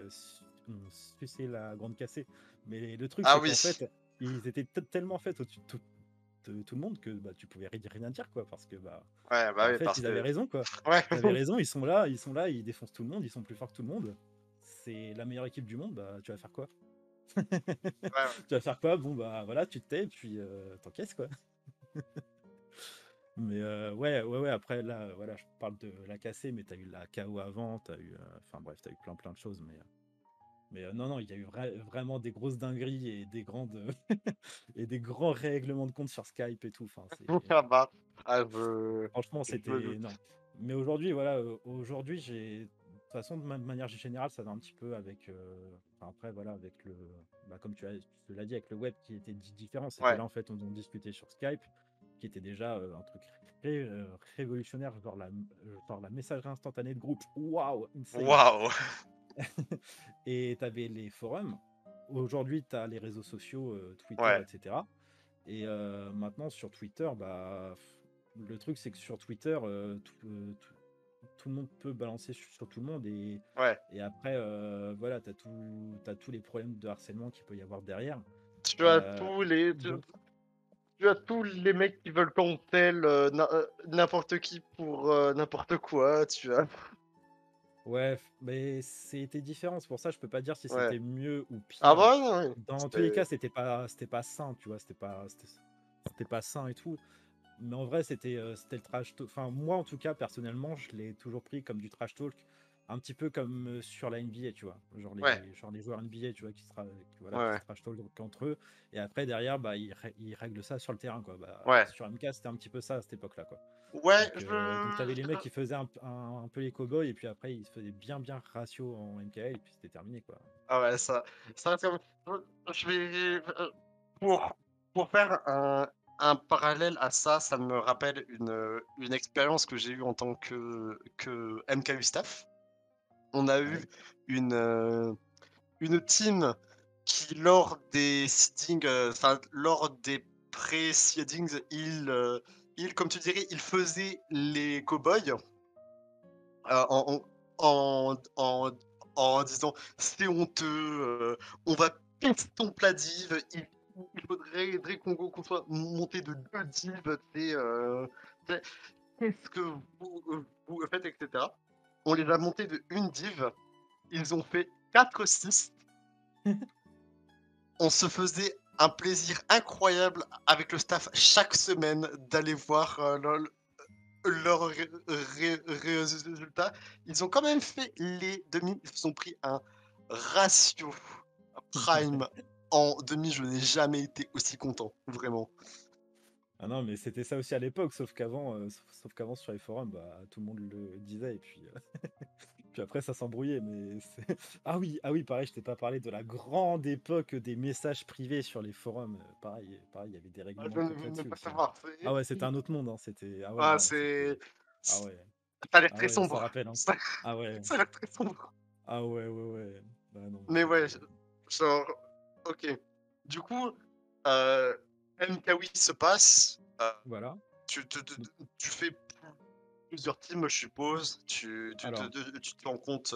sucer la grande cassée. Mais le truc, Ah c'est oui. qu'en fait, ils étaient tellement en fait au-dessus de tout le monde que bah, tu pouvais rien dire, quoi. Parce que, Ouais, bah, bah en oui, fait, parce ils avaient que. raison, quoi. Ouais. Ils avaient raison, ils défoncent tout le monde, ils sont plus forts que tout le monde. C'est la meilleure équipe du monde, bah, tu vas faire quoi? Ouais. Tu vas faire quoi? Bon, bah voilà, tu te tais, et puis t'encaisses, quoi. Mais ouais, après, là, voilà, je parle de la cassée, mais t'as eu la KO avant, t'as eu. Enfin bref, t'as eu plein de choses, mais non, il y a eu vraiment des grosses dingueries et des grandes. Et des grands règlements de compte sur Skype et tout. Enfin, Ah bah. Ah, franchement, je me c'était. doute. Non. Mais aujourd'hui, voilà, aujourd'hui, j'ai. De toute façon, de manière générale, ça va un petit peu avec. Enfin, après, voilà, avec le. Bah, comme tu l'as dit, avec le web qui était différent. C'est que Ouais. là, en fait, on discutait sur Skype, qui était déjà un truc révolutionnaire, genre la messagerie instantanée de groupe. Waouh, insane. Waouh. Et tu avais les forums. Aujourd'hui, tu as les réseaux sociaux, Twitter, Ouais. etc. Et maintenant, sur Twitter, bah, le truc, c'est que sur Twitter, tout le monde peut balancer sur tout le monde. Ouais. Et après, voilà, t'as tous les problèmes de harcèlement qu'il peut y avoir derrière. Tu as Euh, tous les. donc, Tu as tous les mecs qui veulent cancel n'importe qui pour n'importe quoi. Tu as. ouais, mais c'était différent. C'est pour ça, je peux pas dire si Ouais. c'était mieux ou Ah pire. bah non, oui. Dans tous les cas, c'était pas sain, tu vois. C'était pas sain et tout. Mais en vrai, c'était le trash talk. Enfin, moi, en tout cas, personnellement, je l'ai toujours pris comme du trash talk, un petit peu comme sur la NBA, tu vois. Ouais. Genre les joueurs NBA, tu vois, Ouais. qui se Ouais. trash talk entre eux. Et après, derrière, bah, ils règlent ça sur le terrain, quoi. Bah, Ouais. sur MK, c'était un petit peu ça à cette époque-là, quoi. Ouais. Donc t'avais les mecs qui faisaient un peu les cowboys, et puis après, ils se faisaient bien ratio en MK, et puis c'était terminé, quoi. Ah ouais, ça je vais pour pour faire un parallèle à ça, ça me rappelle une expérience que j'ai eue en tant que MKU staff. On a eu Ouais. une euh, une team qui, lors des seedings, enfin, lors des pré-seedings, comme tu dirais, il faisait les cowboys en, en disant c'est honteux, on va péter ton plat div, il faudrait qu'on soit monté de 2 divs, tu sais, qu'est-ce que vous faites, etc. On les a montés de une div, ils ont fait 4-6. On se faisait un plaisir incroyable avec le staff chaque semaine d'aller voir, leurs résultats. Ils ont quand même fait les demi. Ils ont pris un ratio prime en demi, je n'ai jamais été aussi content, vraiment. Ah non, mais c'était ça aussi à l'époque, sauf qu'avant sur les forums, bah, tout le monde le disait et puis, puis après ça s'embrouillait. Mais ah oui, pareil, je t'ai pas parlé de la grande époque des messages privés sur les forums. Pareil, il y avait des Ah, règlements je de ne compte veux même là-dessus pas aussi, hein. savoir, Ah ouais, c'était un autre monde, hein. C'était ah ouais, ah, non, c'était ah c ouais, ça a l'air ah très ouais, ça sombre. rappelle, hein. Ça Ah ouais, ça a l'air très sombre. ah ouais, ouais, ouais. Bah non, Mais ouais, c'était genre, OK. Du coup, heu, MKWi se passe, voilà. Donc tu fais plusieurs teams, je suppose. alors Tu te rends compte,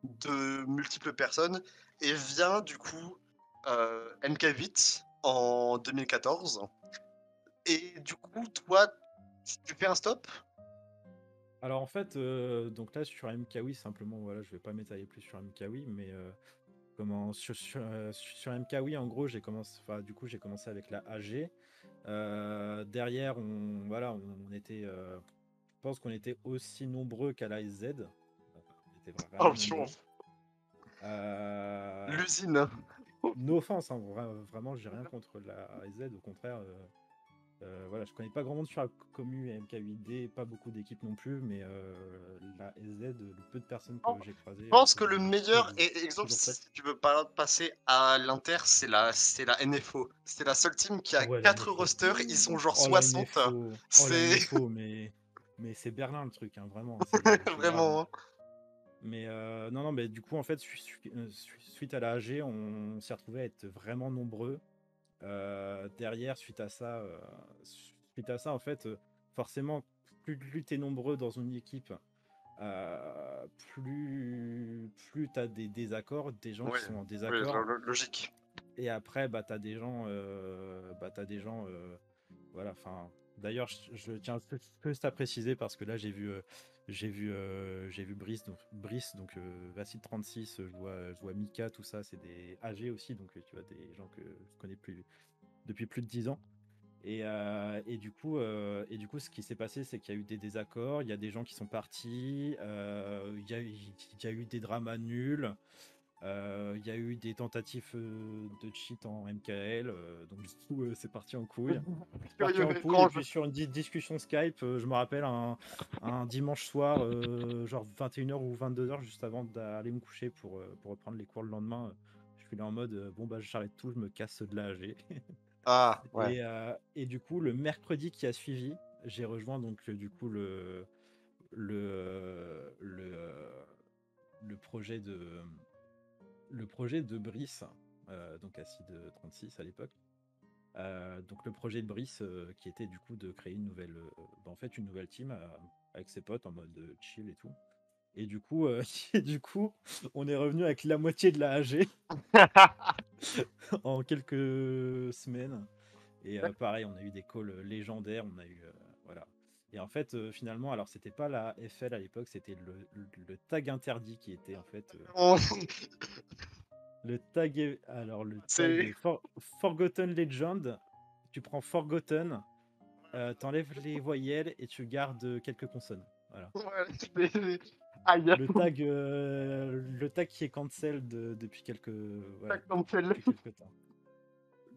de multiples personnes et vient du coup, MK8 en 2014 et du coup, toi, tu fais un stop? Alors en fait, donc là sur MKWi simplement voilà, je vais pas m'étaler plus sur MKWi, mais comment sur MKWi en gros du coup j'ai commencé avec la AG. Derrière on était, je pense qu'on était aussi nombreux qu'à la SZ. On était Oh, vraiment purée, nombreux. Euh, l'usine. no offense, hein, vraiment j'ai rien contre la SZ, au contraire. Voilà, je connais pas grand monde sur la commu MK8D, pas beaucoup d'équipes non plus, mais la SZ, le peu de personnes que j'ai Je croisées, pense que le meilleur exemple, toujours chouette. si tu veux pas passer à l'Inter, c'est la NFO. C'est la seule team qui a Ah ouais, la 4 NFO. rosters, ils sont genre Oh la 60. NFO, oh la C'est NFO, mais c'est Berlin le truc, hein, vraiment, c'est grave, hein. vraiment, hein. Mais non, non, mais du coup, en fait, suite à la AG, on s'est retrouvé à être vraiment nombreux. Derrière, suite à ça, en fait, forcément, plus tu es nombreux dans une équipe, plus tu as des désaccords, des gens Oui, qui sont en oui, désaccord. logique. Et après, bah, tu as des gens, voilà, enfin. D'ailleurs, je tiens juste à préciser parce que là, j'ai vu Brice, donc Vacid 36, je vois Mika, tout ça, c'est des AG aussi, donc tu vois, des gens que je connais depuis plus de 10 ans. Et du coup, ce qui s'est passé, c'est qu'il y a eu des désaccords, il y a des gens qui sont partis, il y a eu des dramas nuls, il y a eu des tentatives de cheat en MKL, donc du coup, c'est parti en couille. Curieux, Et étrange. puis sur une discussion Skype, je me rappelle un dimanche soir, genre 21h ou 22h, juste avant d'aller me coucher pour reprendre les cours le lendemain. Je suis là en mode, bon bah j'arrête tout, je me casse de la AG. Ah, ouais. Et du coup, le mercredi qui a suivi, j'ai rejoint donc du coup le, le projet de Brice, donc Acide 36 à l'époque. Donc le projet de Brice qui était du coup de créer une nouvelle team avec ses potes en mode chill et tout. Et du coup, et du coup, on est revenu avec la moitié de la AG en quelques semaines. Et pareil, on a eu des calls légendaires, on a eu voilà. Et en fait, finalement, alors c'était pas la FL à l'époque, c'était le tag interdit qui était en fait On le c'est tag Forgotten Legend. Tu prends Forgotten, t'enlèves les voyelles et tu gardes quelques consonnes. Voilà. ouais, c'est aïe, Le tag qui est cancel voilà, tac cancel. depuis quelques temps.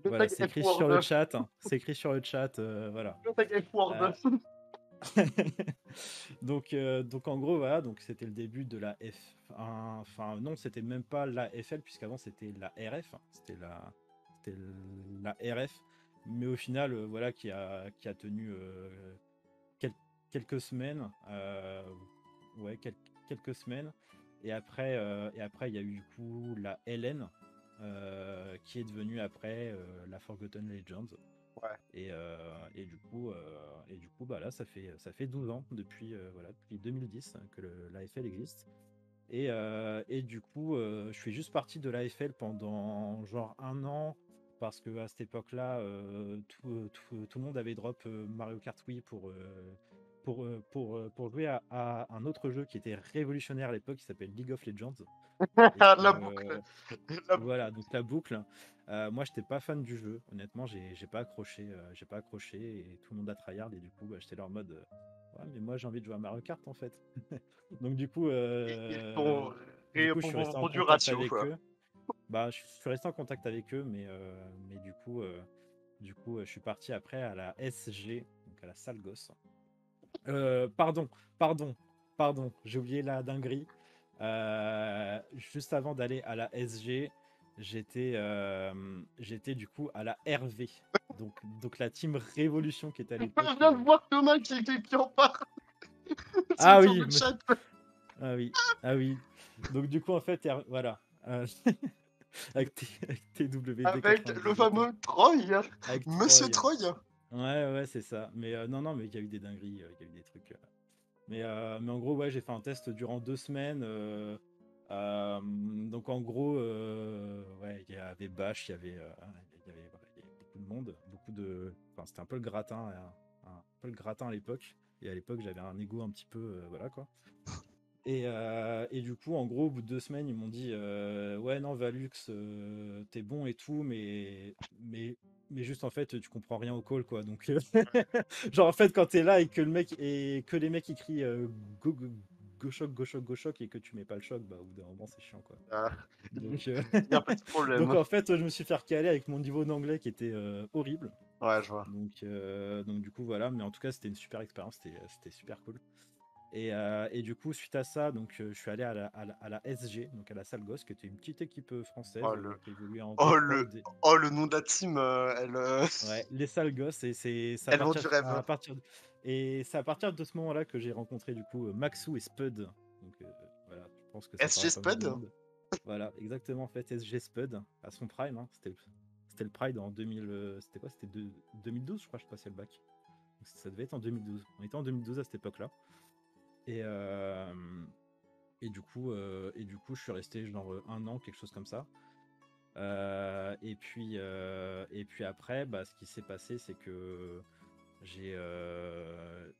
Le Voilà, tag c'est écrit sur F-word. le chat, hein. C'est écrit sur le chat, voilà. Le tag Euh, F-word. donc en gros, voilà, donc c'était le début de la F. Enfin, non, c'était même pas la FL, puisqu'avant c'était la RF. C'était la RF. Mais au final, voilà, qui a tenu quel- quelques semaines. Ouais, quelques semaines. Et après, il y a eu du coup la LN, qui est devenue après la Forgotten Legends. Ouais. Et du coup, bah là, ça fait 12 ans depuis 2010 que l'AFL existe. Et du coup, je suis juste parti de l'AFL pendant genre un an parce que à cette époque-là, tout le monde avait drop Mario Kart Wii pour jouer à un autre jeu qui était révolutionnaire à l'époque qui s'appelle League of Legends. Et La boucle. La boucle. voilà, donc la boucle. Moi, j'étais pas fan du jeu. Honnêtement, j'ai pas accroché et tout le monde a tryhard et du coup, bah, j'étais là en mode ouais, mais moi j'ai envie de jouer à Mario Kart en fait. Donc Ils font je suis resté en du contact ratio, avec quoi. eux. Bah, je suis resté en contact avec eux, mais je suis parti après à la SG, donc à la salle gosse. Pardon, pardon, pardon, j'ai oublié la dinguerie. Juste avant d'aller à la SG, j'étais du coup à la RV. Donc la team Révolution qui était à Je l'époque. viens de voir Thomas qui en parle Ah sur oui, le chat. ah oui, ah oui. Donc du coup en fait, voilà. Avec TWD Avec le 98. fameux Troy, Avec Monsieur Troy. Troy. Ouais, ouais, c'est ça. Mais non, mais il y a eu des dingueries, il y a eu des trucs. Mais en gros, ouais, j'ai fait un test durant 2 semaines. Donc en gros, ouais, il y avait Bash, voilà, il y avait beaucoup de monde, enfin, c'était un peu le gratin, un peu le gratin à l'époque. Et à l'époque, j'avais un ego un petit peu, voilà quoi. Et du coup, en gros, au bout de 2 semaines, ils m'ont dit ouais, non, Valux, t'es bon et tout, mais juste en fait, tu comprends rien au call quoi. Donc, genre en fait, quand t'es là et que les mecs ils crient go, go, go choc, go choc, go choc et que tu mets pas le choc, bah au bout d'un moment, c'est chiant quoi. Ah, Donc, il y a un petit donc problème. en fait, je me suis fait recaler avec mon niveau d'anglais qui était horrible. Ouais, je vois. Donc du coup, voilà, mais en tout cas, c'était une super expérience, c'était super cool. Et du coup, suite à ça, je suis allé à la SG, donc à la Salle Gosse, qui était une petite équipe française Oh le, qui évoluait en oh D3 ou le, D. oh le nom de la team, Ouais, les Salles Gosses, et c'est elles vont du rêve. c'est à partir de ce moment-là que j'ai rencontré du coup Maxou et Spud. Donc voilà, je pense que ça parle SG à pas mal de Spud. monde. Voilà, exactement en fait, SG Spud à son prime, hein, c'était le Pride en 2000, c'était quoi? C'était 2012, je crois, je passais le bac. Donc, ça devait être en 2012. On était en 2012 à cette époque-là. Et, euh, et du coup, je suis resté genre 1 an, quelque chose comme ça. Et puis après, bah, ce qui s'est passé, c'est que j'ai euh,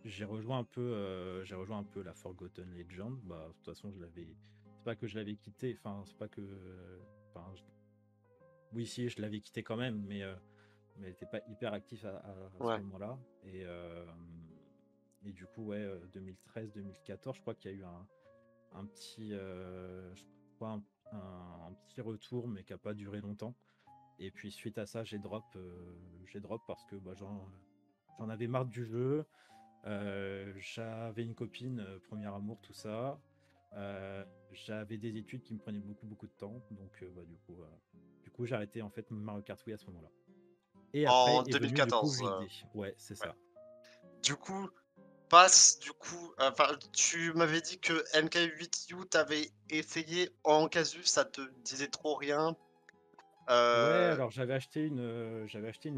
j'ai rejoint un peu la Forgotten Legend. Bah, de toute façon, c'est pas que je l'avais quitté. Enfin, c'est pas que. Enfin, oui, si, je l'avais quitté quand même, mais elle n'était pas hyper actif à ce Ouais. moment-là. Et du coup, ouais, 2013-2014, je crois qu'il y a eu un petit, je crois un petit retour, mais qui n'a pas duré longtemps. Et puis suite à ça, j'ai drop parce que bah, j'en avais marre du jeu. J'avais une copine, premier amour, tout ça. J'avais des études qui me prenaient beaucoup beaucoup de temps, donc bah, du coup j'ai arrêté en fait Mario Kart Wii à ce moment-là. Et après En est venu du coup 2014. JD. Ouais, c'est Ouais. ça. Du coup, enfin, tu m'avais dit que MK8U t'avais essayé en casu, ça te disait trop rien. Ouais, Euh, alors j'avais acheté une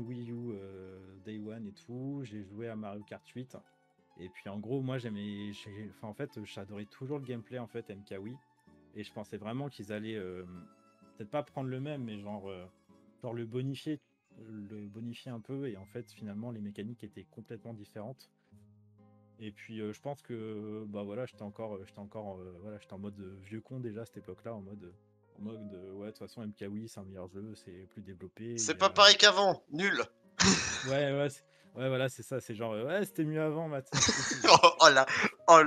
Wii U Day One et tout. J'ai joué à Mario Kart 8. Et puis en gros, moi enfin en fait, j'adorais toujours le gameplay en fait MK Wii. Et je pensais vraiment qu'ils allaient peut-être pas prendre le même, mais genre le bonifier un peu. Et en fait, finalement, les mécaniques étaient complètement différentes. Et puis je pense que bah voilà, voilà, j'étais en mode vieux con déjà à cette époque-là, en mode ouais, de toute façon MK Wii c'est un meilleur jeu, c'est plus développé. c'est pas pareil qu'avant, nul. Ouais, ouais, ouais, voilà, c'est ça, c'est genre ouais, c'était mieux avant, Matt. Oh, oh la, oh,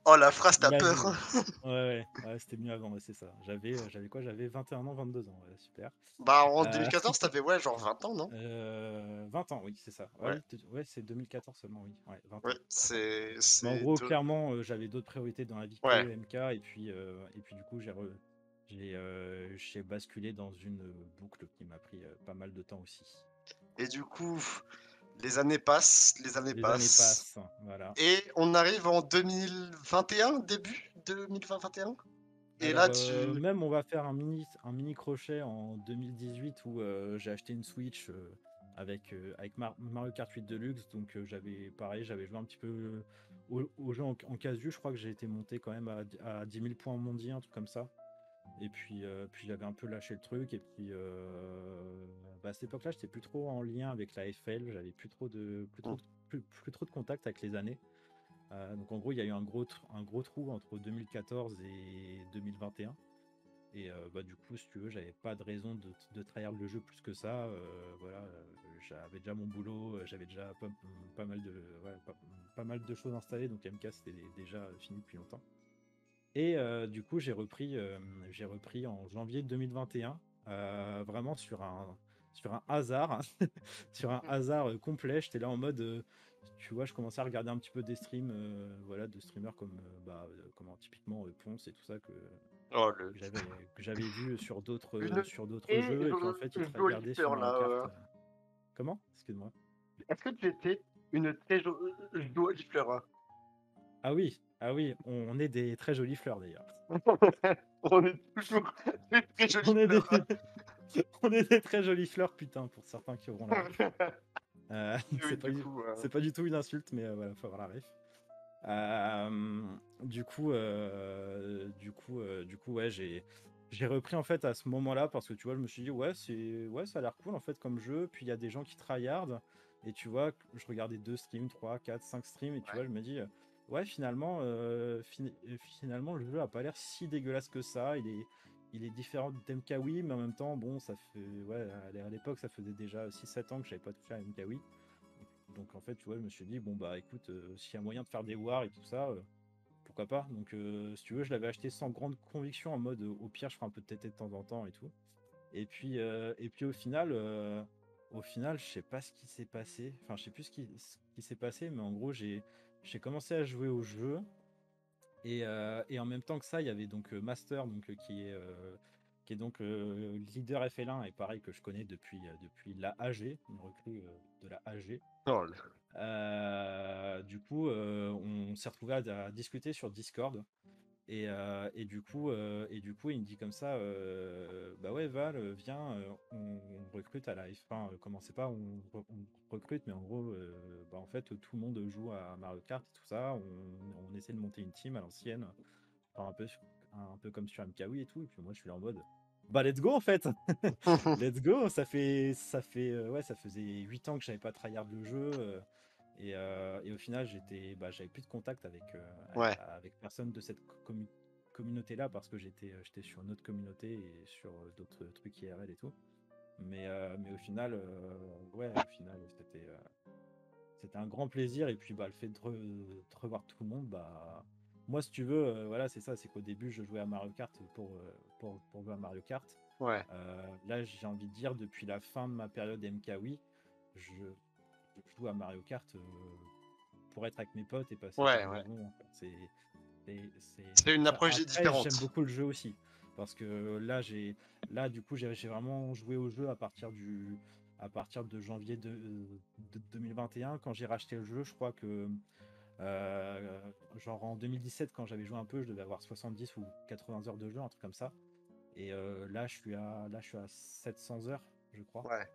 oh la phrase, t'as Il peur. avait Ouais, ouais, ouais, c'était mieux avant, ouais, c'est ça. J'avais quoi? J'avais 21 ans, 22 ans, ouais, super. Bah en Euh, 2014, t'avais ouais genre 20 ans, non? 20 ans, oui, c'est ça. Ah Ouais, oui, ouais, c'est 2014 seulement, oui. Ouais, 20 ouais, ans. 20 ans. Mais en c'est gros, clairement, j'avais d'autres priorités dans la vie ouais. que MK, et puis du coup, j'ai basculé dans une boucle qui m'a pris pas mal de temps aussi. Et du coup, les années passent, les années Les années passent, passent, voilà. et on arrive en 2021, début 2021. Et Alors, là, tu, même, on va faire un mini crochet en 2018 où j'ai acheté une Switch avec Mario Kart 8 Deluxe. Donc, j'avais joué un petit peu au jeu en casu. Je crois que j'ai été monté quand même à 10 000 points mondiaux, un truc comme ça. Et puis j'avais un peu lâché le truc. Et puis, bah, à cette époque-là, j'étais plus trop en lien avec la FL. J'avais plus trop de contact avec les années. Donc en gros, il y a eu un gros trou entre 2014 et 2021. bah, du coup, si tu veux, j'avais pas de raison de trahir le jeu plus que ça. Voilà, j'avais déjà mon boulot, j'avais déjà pas mal de, ouais, pas mal de choses installées, donc MK c'était déjà fini depuis longtemps. Et du coup, j'ai repris en janvier 2021, vraiment sur un hasard, sur un hasard complet. J'étais là en mode, tu vois, je commençais à regarder un petit peu des streams, voilà, de streamers comme, comment, typiquement Ponce et tout ça Oh, le... que j'avais vu Une sur d'autres très jeux. Et puis en fait, ils jolie tryhardaient sur fleur, Mario là. Kart. Comment? Excuse-moi. Est-ce que tu étais une très jolie fleur, hein? Ah oui, on est des très jolies fleurs d'ailleurs. On est toujours des très jolies On est des, fleurs, hein. on est des très jolies fleurs, putain, pour certains qui auront la ref. Oui, du coup, C'est pas du tout une insulte, mais voilà, faut avoir la ref. Du coup, ouais, j'ai repris en fait à ce moment-là parce que tu vois, je me suis dit, ouais, ça a l'air cool en fait comme jeu. Puis il y a des gens qui tryhard et tu vois, je regardais 2 streams, 3, 4, 5 streams et tu ouais. vois, je me dis, ouais, finalement, le jeu a pas l'air si dégueulasse que ça. Il est différent de MKWii, mais en même temps, bon, ça fait, ouais, à l'époque, ça faisait déjà 6-7 ans que j'avais pas touché à MKWii. Donc en fait, tu vois, je me suis dit, bon bah écoute, s'il y a moyen de faire des wars et tout ça, pourquoi pas. Donc si tu veux, je l'avais acheté sans grande conviction en mode au pire, je ferai un peu de TT de temps en temps et tout. Et puis au final, je sais pas ce qui s'est passé. Enfin, je sais plus ce qui s'est passé, mais en gros, j'ai commencé à jouer au jeu. Et en même temps que ça, il y avait donc Master, donc, qui est donc leader FL1, et pareil que je connais depuis la AG, une recrue de la AG. Oh, Du coup, on s'est retrouvé à discuter sur Discord. Et du coup, il me dit comme ça, bah ouais, Val, viens, on recrute à la F1. Comment c'est pas, on recrute, mais en gros, bah en fait, tout le monde joue à Mario Kart et tout ça. On essaie de monter une team à l'ancienne, enfin, un peu comme sur MKWii et tout. Et puis moi, je suis là en mode, bah let's go en fait, let's go. Ouais, ça faisait 8 ans que j'avais pas tryhard le jeu. Et au final, j'avais plus de contact ouais. avec personne de cette communauté-là parce que j'étais sur une autre communauté et sur d'autres trucs IRL et tout. Mais au final, ouais, au final, c'était un grand plaisir. Et puis, bah, le fait de revoir tout le monde, bah, moi, si tu veux, voilà, c'est ça, c'est qu'au début, je jouais à Mario Kart pour jouer à Mario Kart. Ouais. Là, j'ai envie de dire, depuis la fin de ma période MKWii, je, je joue à Mario Kart pour être avec mes potes et passer des Ouais, bons ouais. moments. C'est une Enfin, approche après, j'aime différente. beaucoup le jeu aussi. Parce que là du coup, j'ai vraiment joué au jeu à partir de janvier de 2021. Quand j'ai racheté le jeu, je crois que genre en 2017, quand j'avais joué un peu, je devais avoir 70 ou 80 heures de jeu, un truc comme ça. Et là, je suis à 700 heures, je crois. Ouais,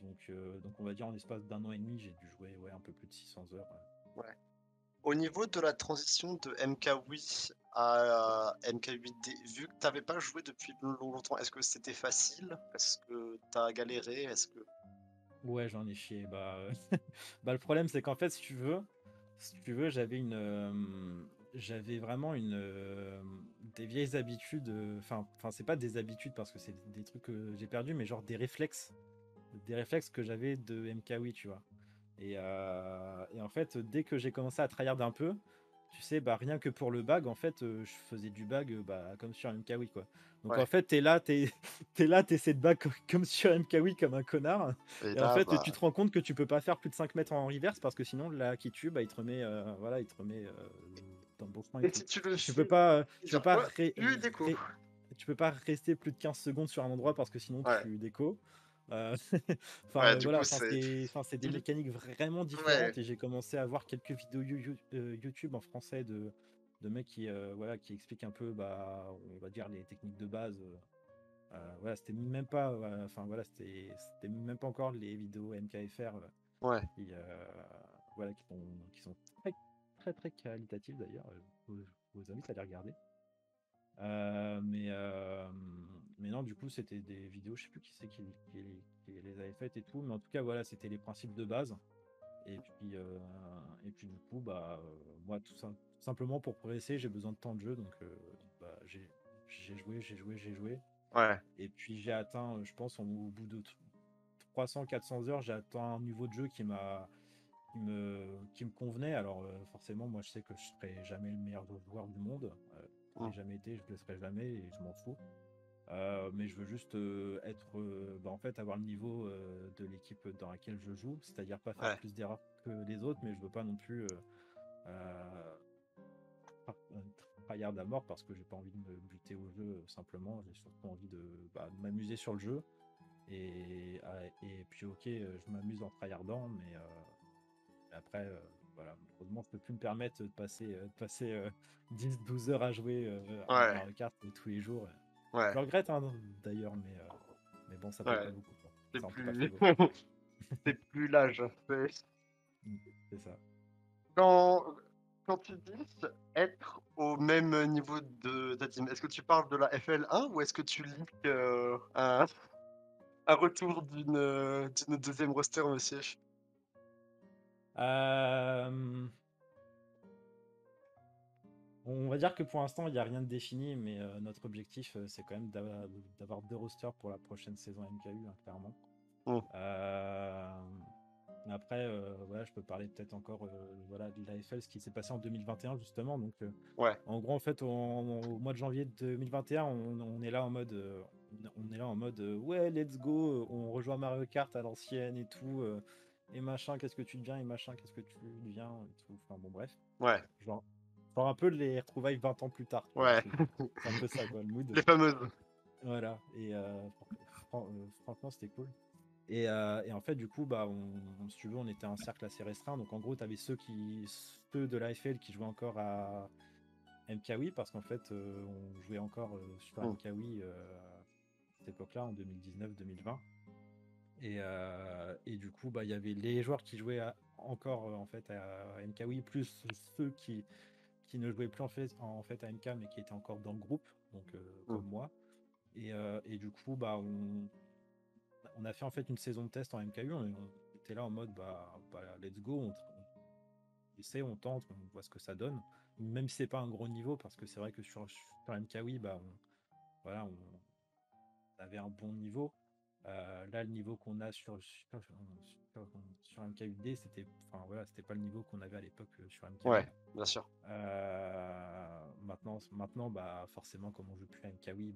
Donc on va dire en l'espace d'un an et demi, j'ai dû jouer, ouais, un peu plus de 600 heures. ouais. Au niveau de la transition de MK8 à MK8D, vu que t'avais pas joué depuis longtemps, est-ce que c'était facile? Est-ce que t'as galéré? Est-ce que... Ouais, j'en ai chié. Bah, bah, le problème, c'est qu'en fait, si tu veux, j'avais vraiment des vieilles habitudes. Enfin, c'est pas des habitudes parce que c'est des trucs que j'ai perdu, mais genre des réflexes que j'avais de MKWii, tu vois. Et en fait, dès que j'ai commencé à tryhard un peu, tu sais, bah, rien que pour le bag, en fait, je faisais du bag bah, comme sur MKWii, quoi. Donc en Ouais. fait, t'es là, t'essaies de bag comme sur MKWii, comme un connard. Et Et en là, fait, bah... tu te rends compte que tu peux pas faire plus de 5 mètres en reverse parce que sinon, là, qui tue, bah, il te remet, voilà, il te remet dans le bon chemin et Et tout. si tu le Tu peux fais pas, plusieurs fois, tu déco. ré- tu peux pas rester plus de 15 secondes sur un endroit parce que sinon Ouais. tu déco. Euh, Ouais, du voilà, coup, c'est... c'est des Il... mécaniques vraiment Ouais. différentes et j'ai commencé à voir quelques vidéos YouTube en français de mecs voilà, qui expliquent un peu, bah, on va dire, les techniques de base. Voilà, c'était même pas, enfin voilà, c'était même pas encore les vidéos MKFR Ouais. qui, voilà, qui sont très, très, très qualitatives d'ailleurs. Je vous invite à les regarder. Euh, mais, euh, mais non, du coup, c'était des vidéos, je sais plus qui c'est qui les avait faites et tout, mais en tout cas, voilà, c'était les principes de base. Et puis du coup, bah, moi, tout simplement pour progresser, j'ai besoin de temps de jeu, donc bah, j'ai joué. Ouais. Et puis j'ai atteint, je pense, au bout de 300-400 heures, j'ai atteint un niveau de jeu qui me convenait. Alors forcément, moi je sais que je serai jamais le meilleur joueur du monde. Je Mmh. l'ai jamais été, je le serai jamais et je m'en fous. Mais je veux juste être, en fait, avoir le niveau de l'équipe dans laquelle je joue, c'est-à-dire pas faire Ouais. plus d'erreurs que les autres, mais je veux pas non plus euh, tryhard à mort parce que j'ai pas envie de me buter au jeu simplement. J'ai surtout envie de m'amuser sur le jeu. Et puis ok, je m'amuse en tryhardant, mais après, voilà, malheureusement, je peux plus me permettre de passer 10-12 heures à jouer à Ouais. Mario Kart tous les jours. Je Ouais. le regrette hein, d'ailleurs, mais bon, ça paye pas Ouais. beaucoup, quoi. C'est Ça remplit pas le plus frigo. c'est plus l'âge. Mm, c'est ça. Quand quand tu dis être au même niveau de ta team, est-ce que tu parles de la FL1 ou est-ce que tu leaks, un retour d'une 2e roster aussi? Euh, on va dire que pour l'instant, il n'y a rien de défini, mais notre objectif, c'est quand même d'avoir 2 rosters pour la prochaine saison MKU, hein, clairement. Mmh. Euh, Après, voilà, je peux parler peut-être encore voilà, de l'AFL, ce qui s'est passé en 2021, justement. Donc, Ouais. en gros, en fait, au mois de janvier 2021, on est là en mode, on est là en mode ouais, let's go, on rejoint Mario Kart à l'ancienne et tout, et machin, qu'est-ce que tu deviens, et machin, qu'est-ce que tu deviens, et tout. Enfin, bon, bref. Ouais. Genre un peu les retrouvailles 20 ans plus tard, tu vois. Ouais. C'est un peu ça, quoi, le mood. Les fameuses. Voilà. Et franchement, c'était cool. Et en fait, du coup, si tu veux, on était un cercle assez restreint. Donc, en gros, tu avais ceux de l'AFL qui jouaient encore à MKWI, parce qu'en fait, on jouait encore sur Mmh. MKWI à cette époque-là, en 2019-2020. Et du coup, il y avait les joueurs qui jouaient encore en fait à MKWI, plus ceux qui ne jouaient plus en fait à MK, mais qui étaient encore dans le groupe, donc Mmh. comme moi. Et du coup, on a fait en fait une saison de test en MKU. On était là en mode let's go, on essaie, on tente, on voit ce que ça donne. Même si c'est pas un gros niveau, parce que c'est vrai que sur MKU, voilà, on avait un bon niveau. Là, le niveau qu'on a sur MKUD, c'était pas le niveau qu'on avait à l'époque sur Ouais, MKU. bien sûr. Maintenant, forcément, comme on joue plus à MKWI,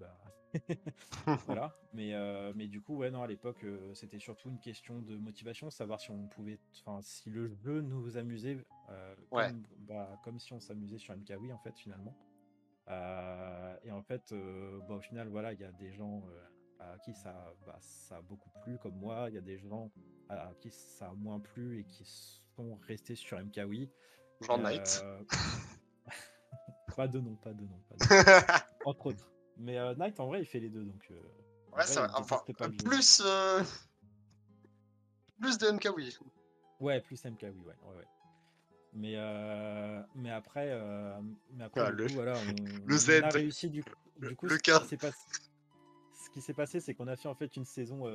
voilà. Mais du coup, ouais, non, à l'époque, c'était surtout une question de motivation, savoir si on pouvait, enfin, si le jeu nous amusait, Ouais. comme si on s'amusait sur MKWI, en fait, finalement. Et en fait, au final, voilà, il y a des gens à qui ça a beaucoup plu, comme moi. Il y a des gens à qui ça a moins plu et qui sont restés sur MKWI. Genre Knight. Euh, Pas de nom, pas de nom, pas de nom. Entre autres. Mais Knight, en vrai, il fait les deux. Donc, en Ouais, vrai, ça il enfin, déteste pas le jeu. plus de MK, oui. Ouais, plus MK, oui, ouais. Ouais, ouais. Mais après, Ah, du coup, voilà, le on Z, a réussi. Du coup, le ce K. qui s'est passé, c'est qu'on a fait en fait une saison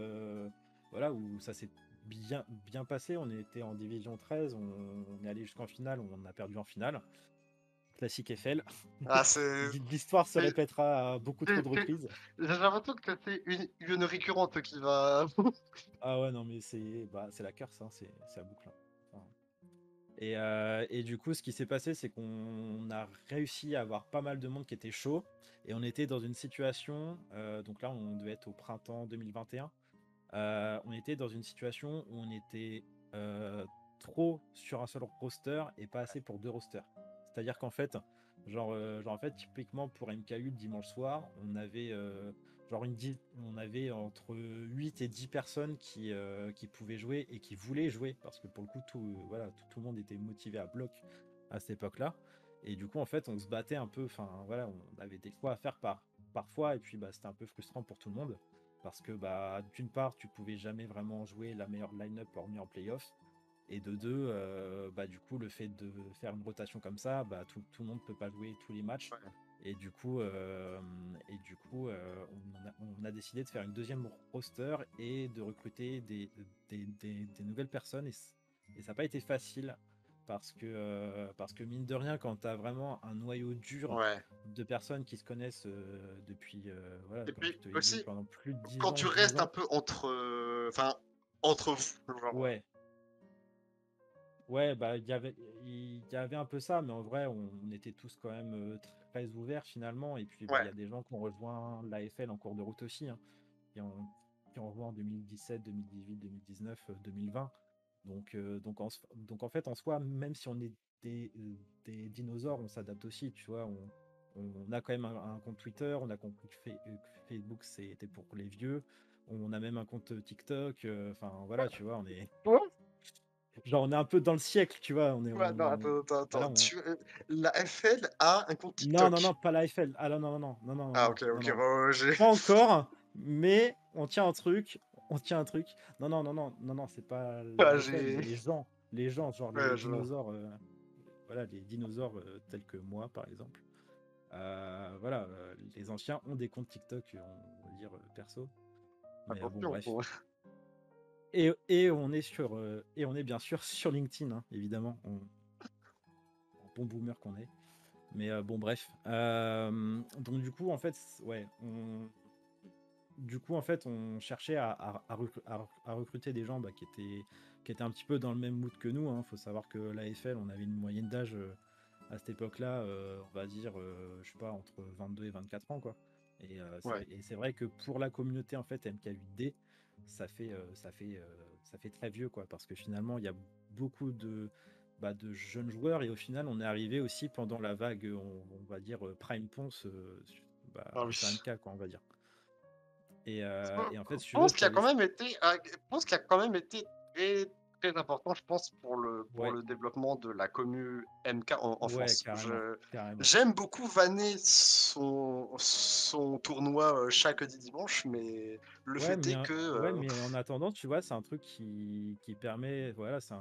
voilà, où ça s'est bien, bien passé. On était en division 13, on est allé jusqu'en finale, on a perdu en finale. Classique FL. Ah, c'est L'histoire se c'est répétera à beaucoup trop de c'est reprises. j'ai l'impression que c'est une récurrente qui va Ah ouais, non, mais c'est la curse, hein, c'est la boucle, hein. Enfin, et du coup, ce qui s'est passé, c'est qu'on a réussi à avoir pas mal de monde qui était chaud. Et on était dans une situation, donc là, on devait être au printemps 2021. On était dans une situation où on était trop sur un seul roster et pas assez pour 2 rosters. C'est-à-dire qu'en fait, en fait, typiquement pour MKU le dimanche soir, on avait entre 8 et 10 personnes qui pouvaient jouer et qui voulaient jouer parce que pour le coup, voilà, tout le monde était motivé à bloc à cette époque-là. Et du coup, en fait, on se battait un peu. Enfin, voilà, on avait des choix à faire parfois, et puis c'était un peu frustrant pour tout le monde parce que d'une part tu pouvais jamais vraiment jouer la meilleure line-up hormis en playoff, et de deux du coup le fait de faire une rotation comme ça, tout le monde peut pas jouer tous les matchs. ouais, Et du coup on a décidé de faire une deuxième roster et de recruter des nouvelles personnes, et ça n'a pas été facile parce que mine de rien, quand tu as vraiment un noyau dur Ouais. de personnes qui se connaissent depuis, voilà, Et comme puis je te l'ai dit, aussi, pendant plus de 10 quand ans, tu 12 restes un ans. peu entre, enfin, entre vous, genre, Ouais, ouais, bah il y avait un peu ça, mais en vrai, on était tous quand même très ouverts finalement. Et puis, bah, il ouais, y a des gens qui ont rejoint l'AFL en cours de route aussi, hein, qui ont, qui ont rejoint en 2017, 2018, 2019, 2020. Donc en fait, en soi, même si on est des dinosaures, on s'adapte aussi, tu vois. On a quand même un compte Twitter, on a compris que Facebook, c'était pour les vieux. On a même un compte TikTok. Enfin, voilà, tu vois, on est. ouais. Genre, on est un peu dans le siècle, tu vois. Ouais, non, Voilà, attends. La FL a un compte Non, non, TikTok. non, pas la FL. Ah non, non, non, non, non, non, Ah, non, ok, non, ok, non. j'ai. Pas encore, mais on tient un truc. On tient un truc. Non, non, non, non, non, non, c'est pas Ah, la FL, mais les gens, genre les Ouais, je. dinosaures, voilà, les dinosaures tels que moi, par exemple. Voilà, les anciens ont des comptes TikTok, on va dire perso. Mais bon, Attention. bref. Et on est bien sûr sur LinkedIn, hein, évidemment, en bon boomer qu'on est. Mais bon, bref. Donc du coup, en fait, ouais, du coup, en fait, on cherchait à recruter des gens bah, qui étaient un petit peu dans le même mood que nous. Il faut savoir que l'AFL, on avait une moyenne d'âge à cette époque-là, on va dire, je sais pas, entre 22 et 24 ans, quoi. Ouais. Et c'est vrai que pour la communauté en fait MK8D, ça fait très vieux, quoi, parce que finalement, il y a beaucoup de jeunes joueurs et au final, on est arrivé aussi pendant la vague, on va dire, Prime Ponce Ah sur oui. MK, quoi, on va dire. Et en fait, Je si tu veux, pense qu'il y sur a les. quand même été, je pense qu'il y a quand même été très, très important, je pense, pour Ouais, le développement de la commu MK en ouais, France. carrément, carrément. J'aime beaucoup vanner son tournoi chaque dimanche, mais le fait est que, Ouais, mais en attendant, tu vois, c'est un truc qui permet, voilà, c'est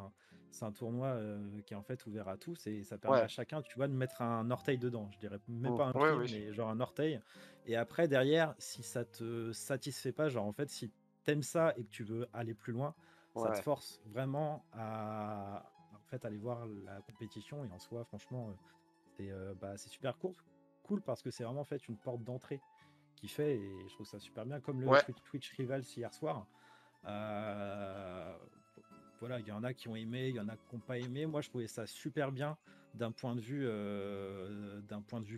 un tournoi qui est en fait ouvert à tous et ça permet à ouais, chacun, tu vois, de mettre un orteil dedans. Je dirais même pas un ouais, pied, oui, mais genre un orteil. Et après, derrière, si ça te satisfait pas, genre en fait, si t'aimes ça et que tu veux aller plus loin, ça te ouais, force vraiment à en fait aller voir la compétition et en soi, franchement, c'est super cool parce que c'est vraiment en fait une porte d'entrée qui fait et je trouve ça super bien comme le ouais, Twitch Rivals hier soir. Euh, voilà, il y en a qui ont aimé, il y en a qui n'ont pas aimé. Moi, je trouvais ça super bien d'un point de vue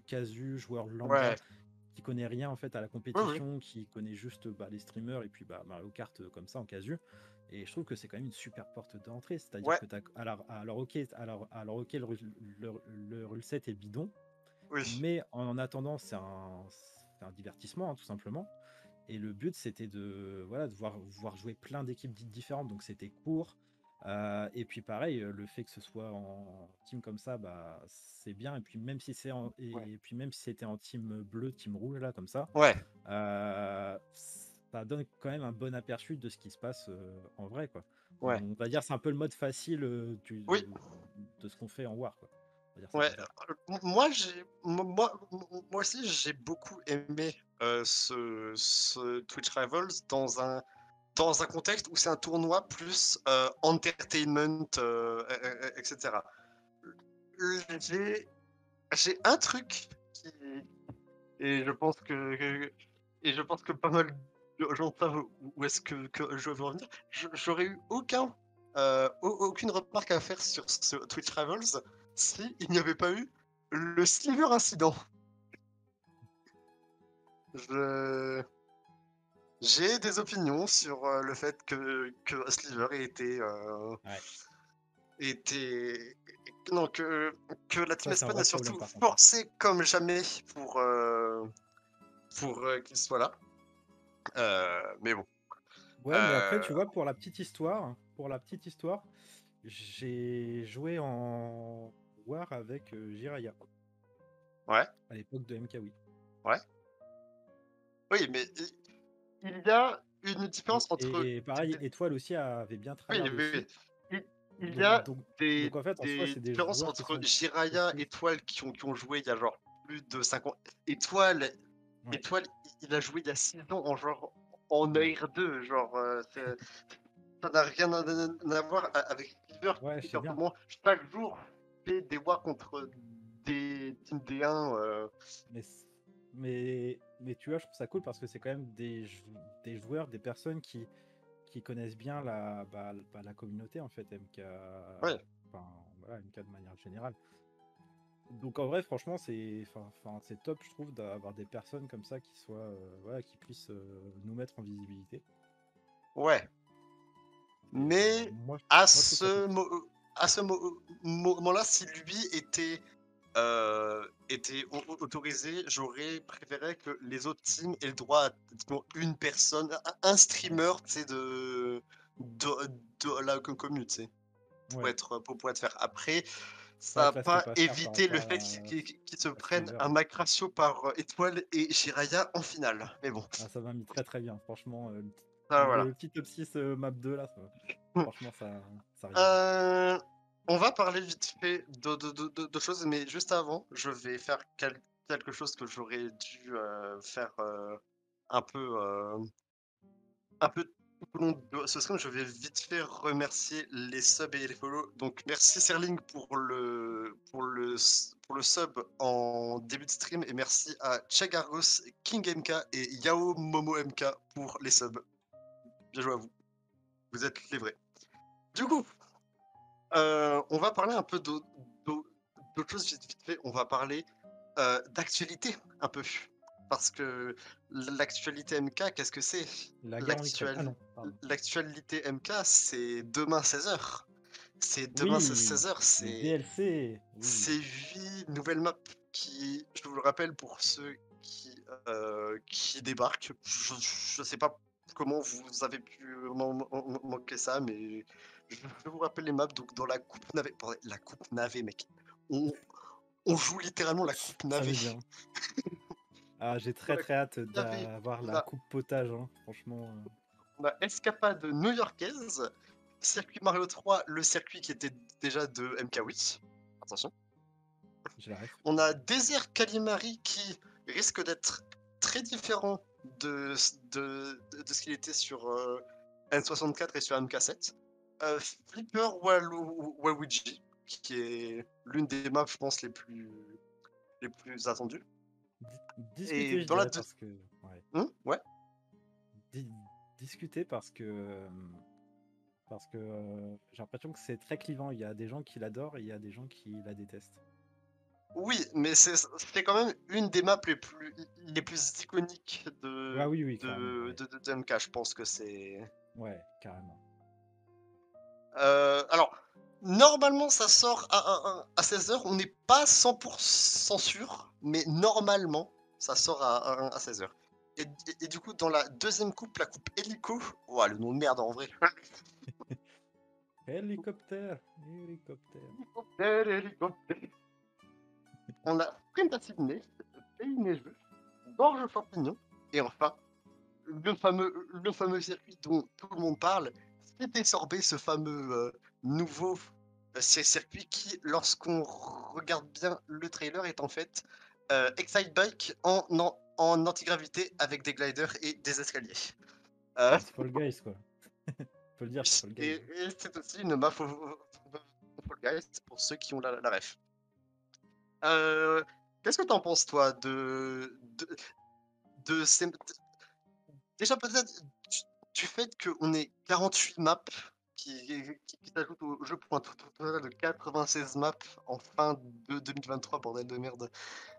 casu, joueur ouais, lambda qui connaît rien en fait à la oui, oui, compétition, qui connaît juste les streamers et puis Mario Kart comme ça en casu. Et je trouve que c'est quand même une super porte d'entrée, c'est-à-dire ouais, que alors ok, ok le rule set est bidon, oui, mais en attendant c'est un divertissement, hein, tout simplement. Et le but, c'était voilà, de voir jouer plein d'équipes différentes. Donc, c'était court. Et puis, pareil, le fait que ce soit en team comme ça, bah, c'est bien. Et puis, ouais, et puis, même si c'était en team bleu, team rouge, là, comme ça, ouais, ça donne quand même un bon aperçu de ce qui se passe en vrai, quoi. ouais, On va dire, c'est un peu le mode facile oui. de ce qu'on fait en War, quoi. On va dire ça Ouais, comme ça. moi aussi j'ai beaucoup aimé ce Twitch Rivals dans un contexte où c'est un tournoi plus entertainment, etc. J'ai j'ai un truc qui et je pense que pas mal de gens savent où est-ce que je veux en venir. J'aurais eu aucune remarque à faire sur ce Twitch Rivals si il n'y avait pas eu le Sliver incident. Je j'ai des opinions sur le fait que Sliver ait été Ouais. était non que la Team Ça, c'est un Espagne a vrai problème, surtout par contre, hein. forcé comme jamais pour qu'il soit là. Mais bon. Ouais, mais après, tu Euh, vois, pour la petite histoire, j'ai joué en War avec Jiraya ouais, à l'époque de MKW. ouais. Oui, mais il y a une différence entre Et pareil, Étoile aussi avait bien oui, tryhard oui, aussi. oui. Il y a Donc en fait, en soi, des c'est des différences joueurs qui entre sont Jiraya et aussi. Étoile qui ont joué il y a genre plus de 5 ans. Étoile, Ouais, Étoile, il a joué il y a 6 ans en genre en ouais. AR2, genre ça n'a rien à voir avec plusieurs Ouais, je sais bien. départements. Chaque jour, je fais des wars contre des teams D1. Mais, mais tu vois, je trouve ça cool parce que c'est quand même des joueurs, des personnes qui connaissent bien la communauté, en fait, MK. Ouais, Enfin, voilà, MK de manière générale. Donc en vrai, franchement, c'est top, je trouve, d'avoir des personnes comme ça qui soient, voilà, qui puissent nous mettre en visibilité. ouais. Et Mais moi, à moi, je trouve ça cool. à ce moment-là, si lui était autorisé, j'aurais préféré que les autres teams aient le droit à typiquement une personne, un streamer, tu sais, de, de la commune, tu sais, Ouais, pour être faire. Après, c'est ça vrai n'a que là, c'était pas pas faire par évité le rapport fait qu'ils se à prennent Sliver. un Mac ratio par étoile et Jiraya en finale. Mais bon, Ah, ça m'a mis très très bien, franchement. ça voilà. Le petit top 6 map 2 là, franchement, ça régale. Heu, on va parler vite fait de choses, mais juste avant, je vais faire quelque chose que j'aurais dû, faire, un peu, un peu tout au long de ce stream. Je vais vite fait remercier les subs et les follow. Donc merci Serling pour le sub en début de stream et merci à Chagarros, King MK et Yao Momo MK pour les subs. Bien joué à vous, vous êtes les vrais. Du coup, on va parler un peu d'autre chose vite fait. On va parler, d'actualité un peu. Parce que l'actualité MK, qu'est-ce que c'est? La guerre en Ukraine. Ah L'actuali non, pardon. l'actualité MK, c'est demain 16 h. C'est demain Oui, 16 h, les DLC, oui. c'est 8 nouvelles maps qui, je vous le rappelle pour ceux qui débarquent. Je sais pas comment vous avez pu manquer ça, mais je vous rappelle les maps. Donc dans la coupe navet, bordel, la coupe navet, mec. On, on joue littéralement la coupe Ça navet. met bien. Ah, j'ai Dans très la très coupe hâte navet, d'avoir on la a, coupe potage, hein, franchement. on a Escapade new-yorkaise, Circuit Mario 3, le circuit qui était déjà de MKWi. Attention. J'ai la ref. On a Désert Calimari qui risque d'être très différent de ce qu'il était sur N64 et sur MK7. Flipper Waluigi, qui est l'une des maps, je pense, les plus attendues. Et Discuter, je dans la dirais, deux... parce que. Ouais. Ouais. Di- discuter parce que j'ai l'impression que c'est très clivant. Il y a des gens qui l'adorent et il y a des gens qui la détestent. Oui, mais c'est quand même une des maps les plus iconiques Ouais, oui, oui, clairement. Ouais, de MK. Je pense que c'est. ouais, carrément. Alors, normalement, ça sort à 16 h. On n'est pas 100% sûr, mais normalement, ça sort à 16 h. Et du coup, dans la deuxième coupe, la coupe Hélico, ouah, le nom de merde en vrai. Hélicoptère, hélicoptère. Hélicoptère, hélicoptère. On a Sprint à Sydney, Pays Neigeux, Gorge Champignon, et enfin, le fameux circuit dont tout le monde parle, c'était Sorbet, ce fameux nouveau circuit qui, lorsqu'on regarde bien le trailer, est en fait Excite Bike en antigravité avec des gliders et des escaliers. Euh, Bah, c'est Fall Guys, quoi. Faut le dire, c'est Fall Guys. et c'est aussi une map au Fall Guys pour ceux qui ont la ref. Euh, Qu'est-ce que t'en penses, toi, de ces, déjà, peut-être du fait qu'on ait 48 maps qui s'ajoutent au jeu pour un total de 96 maps en fin de 2023, bordel de merde.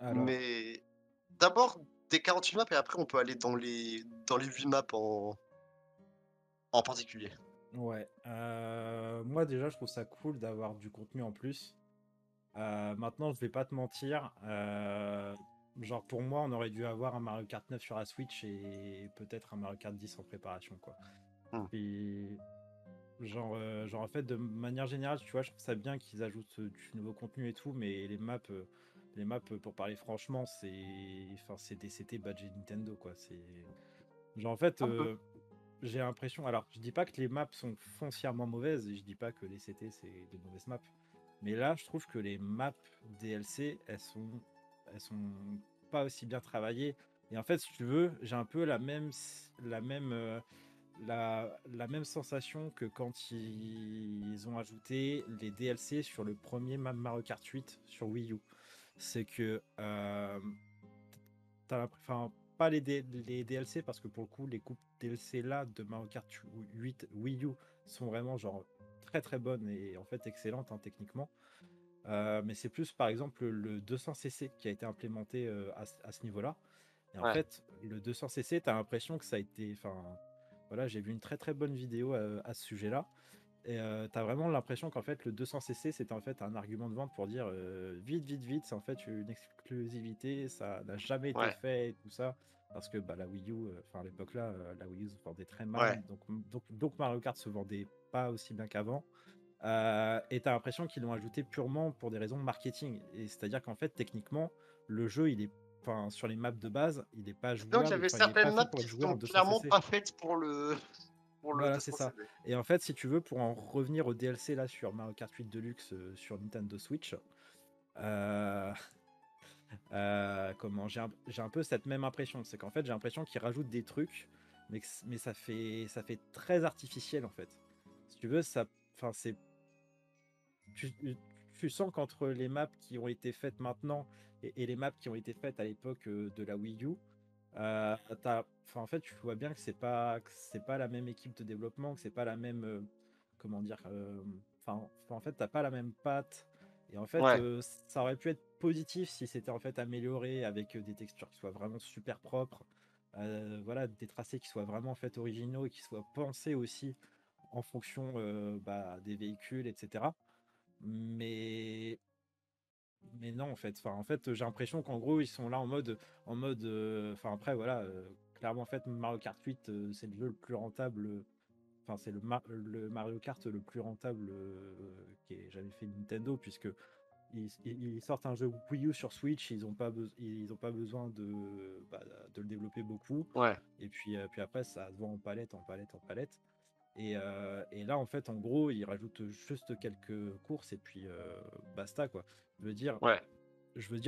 Alors, Mais d'abord des 48 maps et après on peut aller dans les 8 maps en particulier. ouais. Moi, déjà, je trouve ça cool d'avoir du contenu en plus. Maintenant, je vais pas te mentir. Genre, pour moi, on aurait dû avoir un Mario Kart 9 sur la Switch et peut-être un Mario Kart 10 en préparation, quoi. Hmm. Et genre, en fait, de manière générale, tu vois, je trouve ça bien qu'ils ajoutent du nouveau contenu et tout, mais pour parler franchement, c'est des CT badgés Nintendo, quoi. C'est genre, en fait, Un peu. j'ai l'impression. Alors, je dis pas que les maps sont foncièrement mauvaises et je dis pas que les CT c'est de mauvaises maps. Mais là, je trouve que les maps DLC, elles sont pas aussi bien travaillées. Et en fait, si tu veux, j'ai un peu la même la même sensation que quand ils ont ajouté les DLC sur le premier Mario Kart 8 sur Wii U. C'est que enfin, pas les DLC parce que pour le coup, les coupes DLC là de Mario Kart 8 Wii U sont vraiment genre très très bonnes et en fait excellentes, hein, techniquement. Mais c'est plus par exemple le 200cc qui a été implémenté à ce niveau-là. Et en Ouais, fait, le 200cc, tu as l'impression que ça a été. Enfin, voilà, j'ai vu une très très bonne vidéo à ce sujet-là. Et tu as vraiment l'impression qu'en fait, le 200cc, c'était en fait un argument de vente pour dire vite, vite, vite, c'est en fait une exclusivité, ça n'a jamais été ouais, fait et tout ça. Parce que bah, la Wii U, enfin à l'époque là, la Wii U se vendait très mal. ouais, Donc Mario Kart se vendait pas aussi bien qu'avant. Et tu as l'impression qu'ils l'ont ajouté purement pour des raisons de marketing. Et c'est-à-dire qu'en fait, techniquement, le jeu, il est, enfin, sur les maps de base, il n'est pas donc il y jouable. avait Enfin, il n'est pas certaines fait maps pour être qui joué sont en clairement 200cc. pas faites pour le Voilà, c'est ça. 200 CD. Et en fait, si tu veux, pour en revenir au DLC là sur Mario Kart 8 Deluxe sur Nintendo Switch, euh, comment j'ai un peu cette même impression. C'est qu'en fait, j'ai l'impression qu'ils rajoutent des trucs, mais ça fait très artificiel en fait. Si tu veux, ça, enfin, tu, tu sens qu'entre les maps qui ont été faites maintenant et les maps qui ont été faites à l'époque de la Wii U, en fait, tu vois bien que c'est pas la même équipe de développement, que c'est pas la même, comment dire, en fait, t'as pas la même patte. Et en fait, Ouais, ça aurait pu être positif si c'était en fait amélioré avec des textures qui soient vraiment super propres, voilà, des tracés qui soient vraiment en fait originaux et qui soient pensés aussi en fonction bah, des véhicules, etc. Mais non, en fait, j'ai l'impression qu'en gros, ils sont là en mode, enfin après, voilà, clairement, en fait, Mario Kart 8, c'est le jeu le plus rentable, enfin, c'est le Mario Kart le plus rentable qui ait jamais fait Nintendo, puisque ils sortent un jeu Wii U sur Switch, ils ont pas besoin bah, de le développer beaucoup, ouais, et puis après, ça se vend en palette, en palette, en palette. Et là, en fait, en gros, ils rajoutent juste quelques courses et puis basta, quoi. Je veux dire, ouais,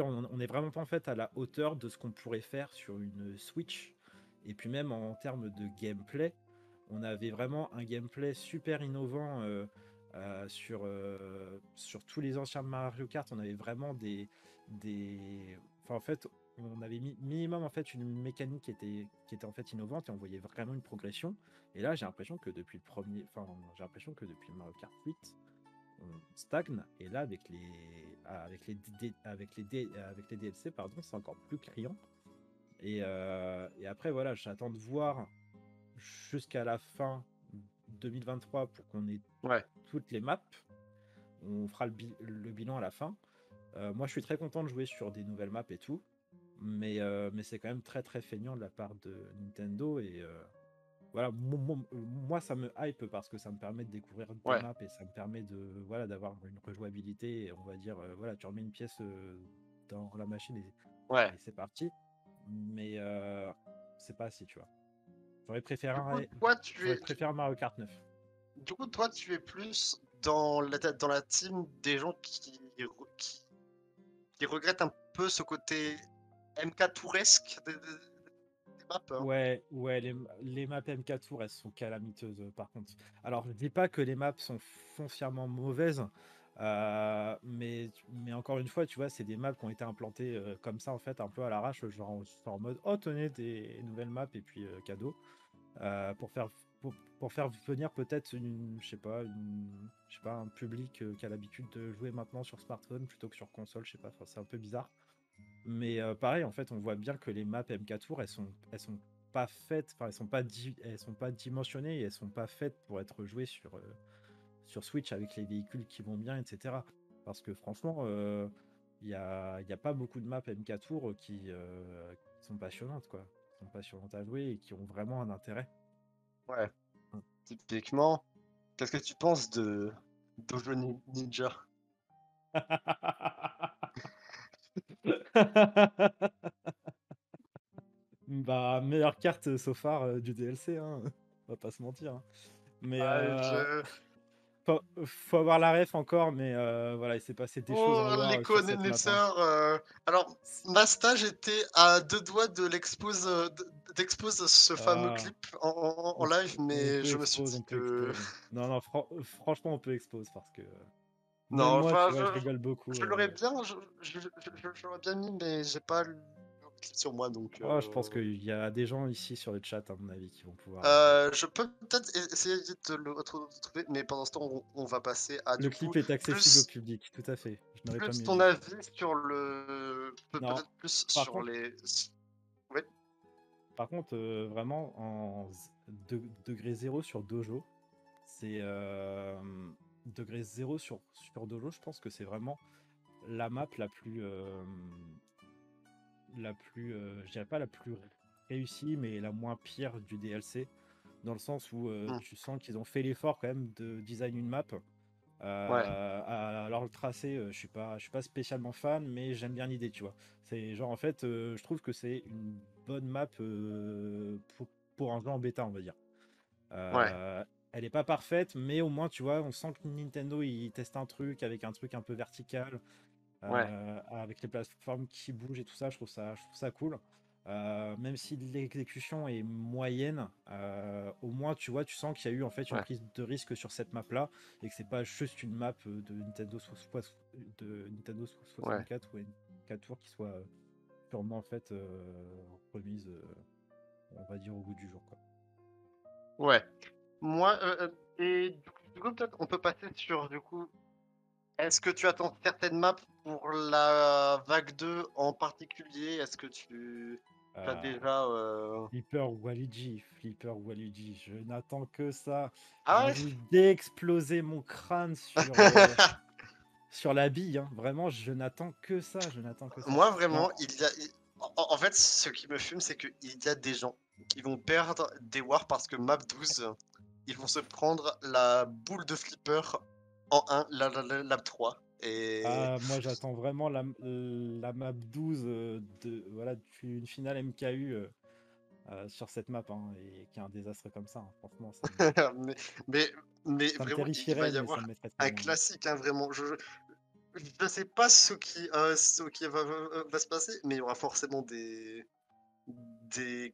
on est vraiment pas en fait à la hauteur de ce qu'on pourrait faire sur une Switch. Et puis même en termes de gameplay, on avait vraiment un gameplay super innovant sur tous les anciens Mario Kart. On avait vraiment enfin en fait, on avait minimum en fait une mécanique qui était en fait innovante et on voyait vraiment une progression. Et là, j'ai l'impression que depuis le premier, enfin, j'ai l'impression que depuis Mario Kart 8, on stagne. Et là, avec les DLC, pardon, c'est encore plus criant. Et après, voilà, j'attends de voir jusqu'à la fin 2023 pour qu'on ait ouais. toutes les maps. On fera le bilan à la fin. Moi, je suis très content de jouer sur des nouvelles maps et tout. Mais c'est quand même très très feignant de la part de Nintendo. Et voilà, moi, ça me hype parce que ça me permet de découvrir des Ouais, maps et ça me permet voilà, d'avoir une rejouabilité. Et on va dire, voilà, tu remets une pièce dans la machine ouais. et c'est parti. Mais c'est pas assez, tu vois. J'aurais Du coup, préféré, toi, j'aurais préféré Mario Kart 9. tu es plus dans la team des gens qui, qui regrettent un peu ce côté MK touresque des maps, hein. Ouais, ouais, les maps MK Tour, elles sont calamiteuses par contre. Alors, je dis pas que les maps sont foncièrement mauvaises, mais encore une fois, tu vois, c'est des maps qui ont été implantées comme ça, en fait, un peu à l'arrache, genre en mode, oh, tenez des nouvelles maps et puis cadeau, pour faire venir peut-être je sais pas, un public qui a l'habitude de jouer maintenant sur smartphone plutôt que sur console, je sais pas, enfin, c'est un peu bizarre. Mais pareil, en fait, on voit bien que les maps MK Tour, elles sont pas faites, enfin, elles sont pas dimensionnées et elles sont pas faites pour être jouées sur Switch avec les véhicules qui vont bien, etc. Parce que franchement, il y a pas beaucoup de maps MK Tour qui sont passionnantes, quoi. Qui sont passionnantes à jouer et qui ont vraiment un intérêt. Ouais, typiquement. Qu'est-ce que tu penses de Dojo Ninja? Bah, meilleure carte so far du DLC, hein. On va pas se mentir, hein. Mais Ah, je... faut avoir la ref encore, mais voilà, il s'est passé des choses en Oh, les lore sur cette map, hein. connaisseurs. Alors, Masta, j'étais à deux doigts de l'expose, d'expose ce fameux Ah, clip en live, on mais peut je me suis expose, dit on peut que expose. Non, non, franchement, on peut expose parce que même non, moi, tu enfin, vois, je rigole beaucoup. je l'aurais bien, je l'aurais bien mis, mais j'ai pas le clip sur moi, donc Oh, je pense qu'il y a des gens ici sur le chat, à mon avis, qui vont pouvoir. je peux peut-être essayer de le retrouver, mais pendant ce temps, on va passer à, Le du coup, clip est accessible au plus public, tout à fait. Je n'aurais pas plus mieux ton dit. avis sur le Non, peut-être plus par sur contre, les ouais, vraiment, degré zéro sur Dojo, c'est degré zéro sur Dojo, je pense que c'est vraiment la map je dirais pas la plus réussie, mais la moins pire du DLC, dans le sens où mmh, tu sens qu'ils ont fait l'effort quand même de design une map. ouais, Alors le tracé, je suis pas spécialement fan, mais j'aime bien l'idée, tu vois. C'est genre en fait, je trouve que c'est une bonne map pour un jeu en bêta, on va dire. ouais, Euh, Elle est pas parfaite, mais au moins, tu vois, on sent que Nintendo il teste un truc avec un truc un peu vertical, ouais, avec les plateformes qui bougent et tout ça, je trouve ça cool. Même si l'exécution est moyenne, au moins tu vois, tu sens qu'il y a eu en fait une ouais, prise de risque sur cette map là et que c'est pas juste une map de Nintendo ouais, 64 ou N4 Tour qui soit purement en fait remise, on va dire, au goût du jour, quoi. ouais. Moi, et du coup, peut-être on peut passer sur, du coup, est-ce que tu attends certaines maps pour la vague 2 en particulier? Est-ce que tu as Euh, déjà, Flipper Waluigi, je n'attends que ça. J'ai ah ouais? envie d'exploser mon crâne sur la bille, hein. Vraiment, je n'attends que ça, je n'attends que ça. Moi, Non, vraiment, en fait, ce qui me fume, c'est qu'il y a des gens qui vont perdre des wars parce que map 12, ils vont se prendre la boule de Flipper en 1, la 3 et moi j'attends vraiment la map 12 voilà, une finale MKU sur cette map, hein, et qui est un désastre comme ça, hein. Franchement, mais mais mais ça me vraiment, il va terrifierait, y mais ça avoir me mettrait très un bien, hein. classique, hein, vraiment. Je sais pas ce qui va se passer, mais il y aura forcément des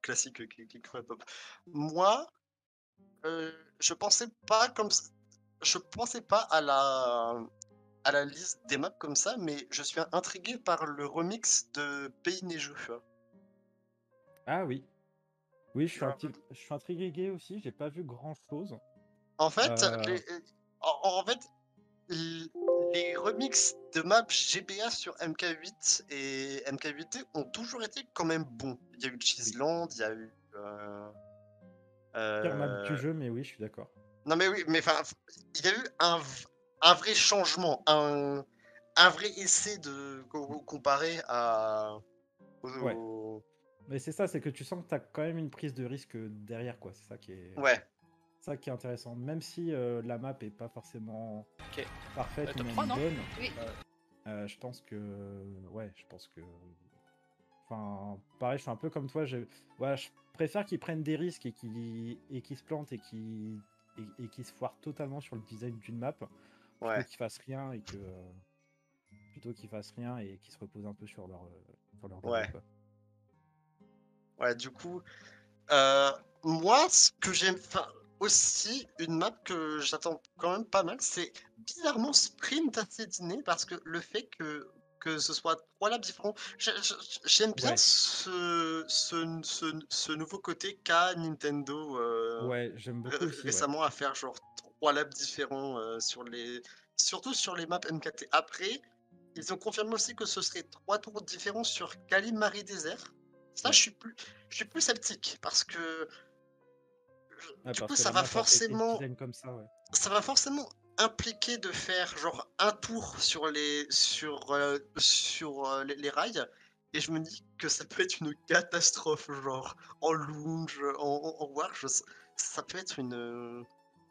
classiques qui crevent top. Moi, je pensais pas comme ç je pensais pas à la liste des maps comme ça, mais je suis intrigué par le remix de Pays Neigeux, tu vois? Ah oui, oui, Genre, je suis intrigué aussi, j'ai pas vu grand chose. en fait, en fait, L les remixes de maps GBA sur MK8 et MK8D ont toujours été quand même bons. Il y a eu Oui, Cheeseland, il y a eu, pire map du heu jeu, mais oui, je suis d'accord. non mais oui, mais enfin, il y a eu un vrai changement, un vrai essai de comparé à Ouais. au Mais c'est ça, c'est que tu sens que tu as quand même une prise de risque derrière, quoi. C'est ouais, ça qui est intéressant. Même si la map est pas forcément Ok. parfaite ou Top même 3, non? bonne, Oui. je pense que, ouais, enfin, pareil, je suis un peu comme toi. Voilà, je préfère qu'ils prennent des risques et qu'ils se plantent et qu'ils se foirent totalement sur le design d'une map plutôt ouais, qu'ils fassent rien et qu'ils se reposent un peu sur leur laurier, ouais, quoi. ouais, du coup, Heu, moi, ce que j'aime, enfin, aussi une map que j'attends quand même pas mal, c'est bizarrement Sprint Assassinated parce que le fait que ce soit 3 labs différents, j'aime bien Ouais, ce nouveau côté qu'a Nintendo, ouais, j'aime beaucoup aussi, ouais. récemment à faire genre 3 labs différents, surtout sur les maps MKT. Après, ils ont confirmé aussi que ce serait 3 tours différents sur Kalimari Désert. Ça, Ouais. je suis plus sceptique parce que Ouais, du parce coup, que la map a été design comme ça, ouais. ça va forcément impliquer de faire genre un tour sur, les rails et je me dis que ça peut être une catastrophe, genre en lounge, en warge, ça peut être une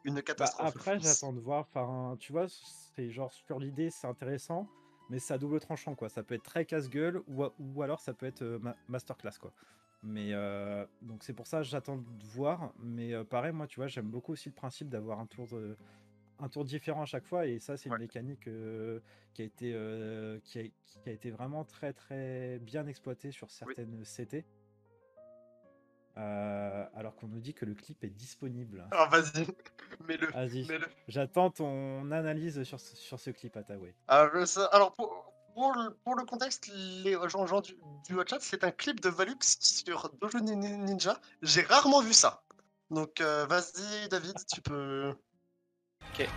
Bah, catastrophe, je après, pense. j'attends de voir. Enfin, tu vois, c'est genre sur l'idée, c'est intéressant, mais c'est à double tranchant, quoi. Ça peut être très casse-gueule ou alors ça peut être masterclass, quoi. Mais donc c'est pour ça que j'attends de voir. Mais pareil, moi, tu vois, j'aime beaucoup aussi le principe d'avoir un tour différent à chaque fois. Et ça, c'est une Ouais, mécanique qui a été vraiment très très bien exploitée sur oui, certaines CT. alors qu'on nous dit que le clip est disponible. Alors vas-y, mets-le, Vas-y, mets-le. j'attends ton analyse sur ce clip, Attaway. Alors pour le contexte, les gens du chat, c'est un clip de Valux sur Dojo Ninja. J'ai rarement vu ça. Donc vas-y David, tu peux... Ok.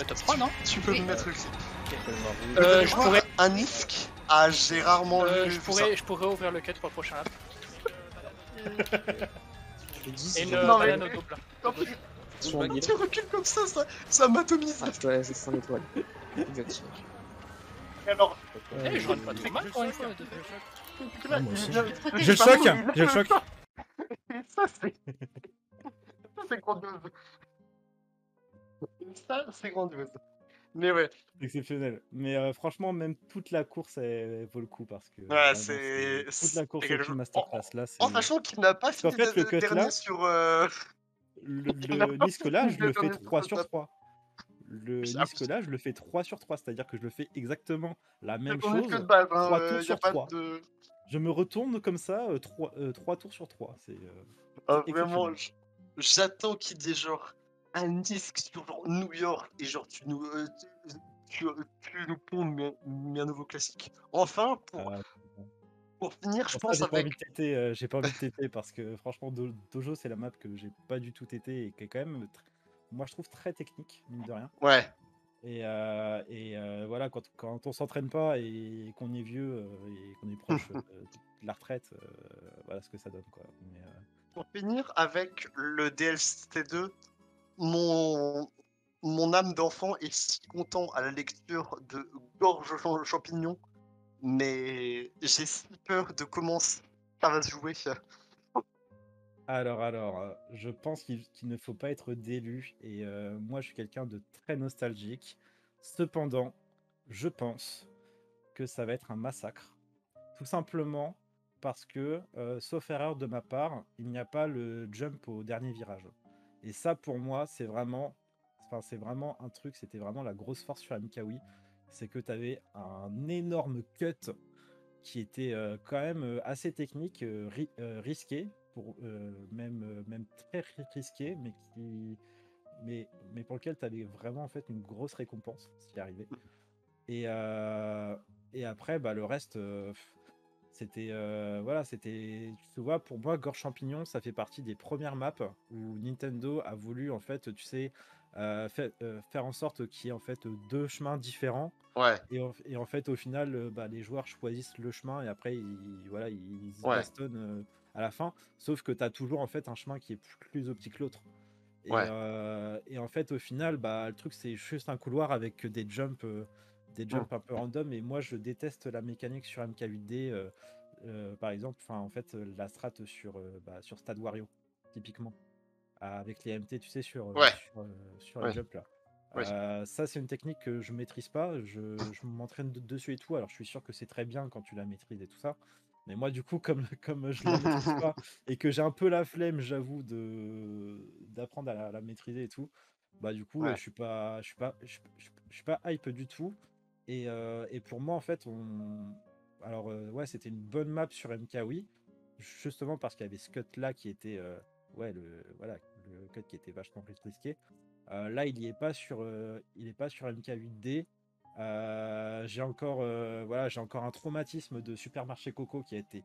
Top 3, non? Tu peux Oui. me mettre le clip. Je pourrais, Un Nisk. Ah, j'ai rarement vu je ça. pourrais ouvrir le cut pour le prochain lap. Je dis, Et une Non, mais- banane au double. En plus, sur un tu recules comme ça m'atomise. Ah, je dois laisser 100 étoiles. Exactement. Alors, Eh, je rentre pas trop mal pour une fois. Ah, moi aussi. J'ai le choc, j'ai le choc. Ça, c'est grandiose. Ça, c'est grandiose. Mais ouais, Exceptionnel. Mais franchement, même toute la course, elle vaut le coup parce que ouais, vraiment, c'est... toute la course c'est au quelque Team chose. Masterclass là, c'est. En sachant qu'il n'a pas En fini fait, le cut dernier là, sur... Il a le pas Nisk là, fini je le fais dernier sur 3 le sur top. 3. Le Oui, Nisk là, je le fais 3 sur 3, c'est-à-dire que je le fais exactement la même On est que de chose, base, 3 hein, tours y a sur pas 3. de... Je me retourne comme ça, 3 tours sur 3. C'est Vraiment, exceptionnel. j'attends qu'il dise genre un disque sur genre New York et genre tu nous ponds un nouveau classique. Enfin, Euh, pour finir, je Pour ça, pense avec... j'ai pas envie de téter parce que franchement, Dojo, c'est la map que j'ai pas du tout tété et qui est quand même, moi, je trouve très technique, mine de rien. Ouais, Et voilà, quand on s'entraîne pas et qu'on est vieux et qu'on est proche de la retraite, voilà ce que ça donne, quoi. Mais, pour finir avec le DLC 2, mon, mon âme d'enfant est si content à la lecture de Gorge Champignon, mais j'ai si peur de comment ça va se jouer. alors, je pense qu'il ne faut pas être d'élu et moi, je suis quelqu'un de très nostalgique. Cependant, je pense que ça va être un massacre. Tout simplement parce que, sauf erreur de ma part, il n'y a pas le jump au dernier virage. Et ça, pour moi, c'est vraiment un truc, c'était vraiment la grosse force sur Mikawi. C'est que tu avais un énorme cut qui était quand même assez technique, risqué, même très risqué, mais pour lequel tu avais vraiment en fait une grosse récompense s'y arrivait. Et, et après, bah, le reste, c'était voilà, c'était, tu vois, pour moi, Gore Champignon, ça fait partie des premières maps où Nintendo a voulu en fait, tu sais, faire en sorte qu'il y ait en fait deux chemins différents. Ouais, Et en fait, au final, bah, les joueurs choisissent le chemin et après, voilà, ils se ouais, bastonnent à la fin. Sauf que tu as toujours en fait un chemin qui est plus optique que l'autre. ouais. Et en fait, au final, bah, le truc, c'est juste un couloir avec des Mm. jumps un peu random. Et moi, je déteste la mécanique sur MK8D, par exemple. Enfin, en fait, la strat sur Stade Wario, typiquement. Avec les MT, tu sais, Ouais, sur les ouais, jumps là. ouais. Ça, c'est une technique que je maîtrise pas. Je m'entraîne dessus et tout. Alors, je suis sûr que c'est très bien quand tu la maîtrises et tout ça. Mais moi, du coup, comme je la maîtrise pas et que j'ai un peu la flemme, j'avoue, d'apprendre à la maîtriser et tout, bah du coup, Ouais. je suis pas hype du tout. Et pour moi, en fait, alors ouais, c'était une bonne map sur MK, oui, justement parce qu'il y avait ce cut là qui était, ouais, voilà, le cut qui était vachement risqué. Là, il est pas sur MK8D. Voilà, j'ai encore un traumatisme de Supermarché Coco qui a été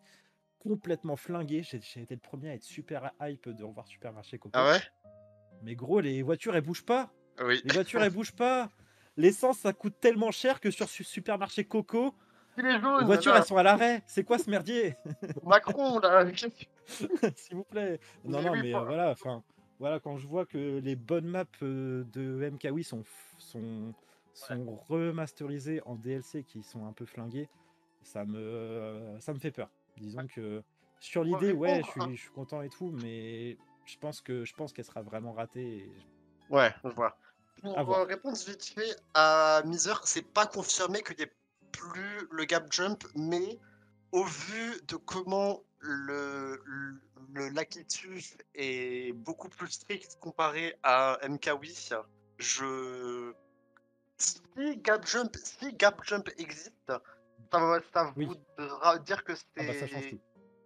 complètement flingué. J'ai été le premier à être super hype de revoir Supermarché Ah Coco. ouais? Mais gros, les voitures, elles bougent pas. Oui. Les voitures, elles bougent pas. L'essence, ça coûte tellement cher que sur Supermarché Coco, Gilet les jaune, voitures, elles là. sont à l'arrêt. C'est quoi ce merdier? Macron, là. S'il vous plaît. Non, Mais non, oui, mais voilà, enfin, voilà, quand je vois que les bonnes maps de MKWi sont, sont remasterisées en DLC qui sont un peu flinguées, ça me fait peur. Disons que sur pour l'idée, ouais, répondre, je suis content et tout, mais je pense qu'elle sera vraiment ratée. ouais, je vois. À Pour voir. répondre vite fait à Miser, c'est pas confirmé qu'il n'y ait plus le gap jump, mais au vu de comment le Lakitu est beaucoup plus strict comparé à MKWi, je... si gap jump existe, ça Oui, voudra dire ah bah ça change tout.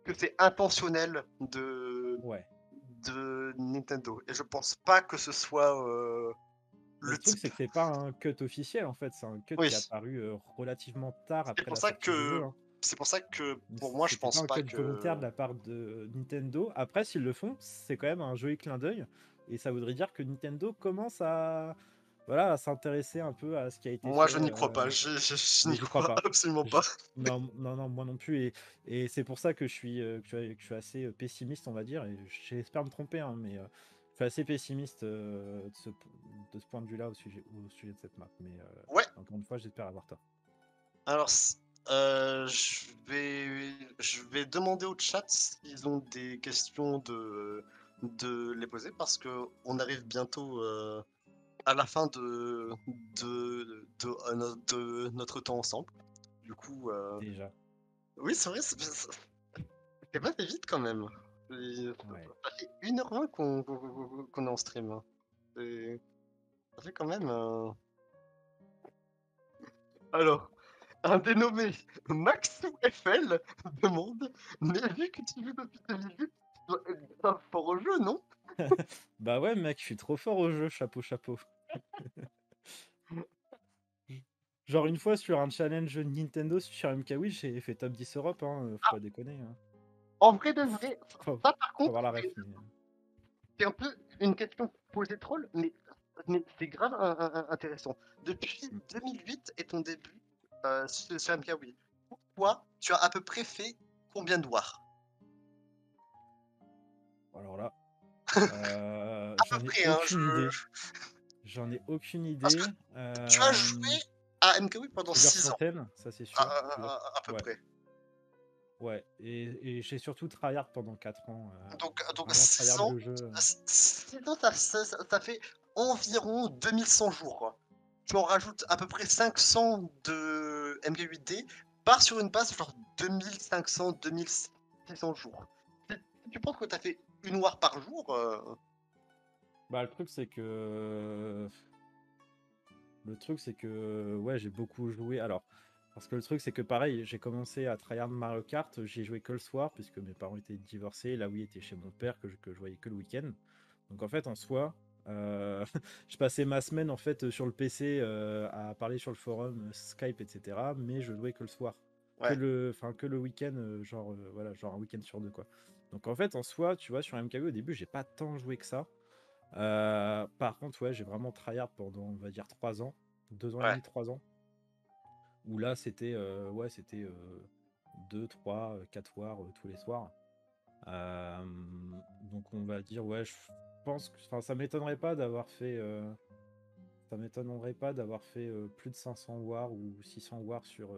que c'est intentionnel Ouais. de Nintendo. Et je pense pas que ce soit Le le truc, type. c'est que c'est pas un cut officiel en fait, c'est un cut Oui, qui est apparu relativement tard c'est après pour la ça sortie du que jeu, hein. c'est pour ça que Mais pour moi, je c'était pas pense un pas cut volontaire que. de la part de Nintendo. Après, s'ils le font, c'est quand même un joli clin d'œil. Et ça voudrait dire que Nintendo commence à, voilà, à s'intéresser un peu à ce qui a été Moi, fait. je n'y crois pas. Je Mais n'y j'y crois crois pas. absolument Je- pas. Non, non, non, moi non plus. Et c'est pour ça que que je suis assez pessimiste, on va dire. Et j'espère me tromper, hein, mais je suis assez pessimiste de ce point de vue-là au sujet de cette map. Mais Ouais. encore une fois, j'espère avoir tort. Alors, je vais demander au chat s'ils ont des questions de les poser parce que on arrive bientôt à la fin de notre temps ensemble. Du coup, Déjà. oui, c'est vrai, c'est passé vite quand même. Ouais. Ça fait 1h20 qu'on est en stream, hein. Ça fait quand même. Alors, un dénommé Maxou FL demande: Mais vu que tu joues depuis 2008, tu dois être grave fort au jeu, non? Bah ouais, mec, je suis trop fort au jeu, chapeau, chapeau. Genre une fois sur un challenge Nintendo sur MKWi, j'ai fait top 10 Europe, hein, faut pas déconner. Hein. En vrai de vrai, Faut, ça par faut contre, avoir la ref. Mais... c'est un peu une question posée troll, mais c'est grave intéressant. Depuis Mm. 2008 et ton début sur MKWi, toi, tu as à peu près fait combien de wars? Alors là, À peu j'en ai près, hein, aucune idée. J'en ai aucune parce que idée. tu as joué à MKWi pendant Plusieurs 6 ans, centaines, ça c'est à, sûr. à peu Ouais, près. ouais. Et j'ai surtout tryhard pendant 4 ans. Donc Vraiment 6 tryhard ans, le jeu. 6 ans, ça fait environ 2100 jours, quoi. Tu en rajoutes à peu près 500 de MK8D, part sur une base genre 2500, 2600 jours. Si tu penses que tu as fait une war par jour, Bah le truc c'est que... Le truc, c'est que ouais, j'ai beaucoup joué. Alors, parce que le truc, c'est que pareil, j'ai commencé à tryhard Mario Kart, j'y ai joué que le soir, puisque mes parents étaient divorcés, là où il était chez mon père, que je voyais que le week-end. Donc en fait, en soi, je passais ma semaine en fait sur le PC à parler sur le forum, Skype, etc. Mais je jouais que le soir. ouais, Enfin, que le week-end, voilà, genre un week-end sur deux, quoi. Donc en fait, en soi, tu vois, sur MKV, au début, j'ai pas tant joué que ça. Par contre, ouais, j'ai vraiment tryhard pendant, on va dire, 3 ans, 2 ans et ouais, demi, 3 ans, où là, c'était ouais, c'était 2, 3, 4 wars tous les soirs. Euh, donc, on va dire, ouais, je pense que, enfin, ça m'étonnerait pas d'avoir fait plus de 500 wars ou 600 wars sur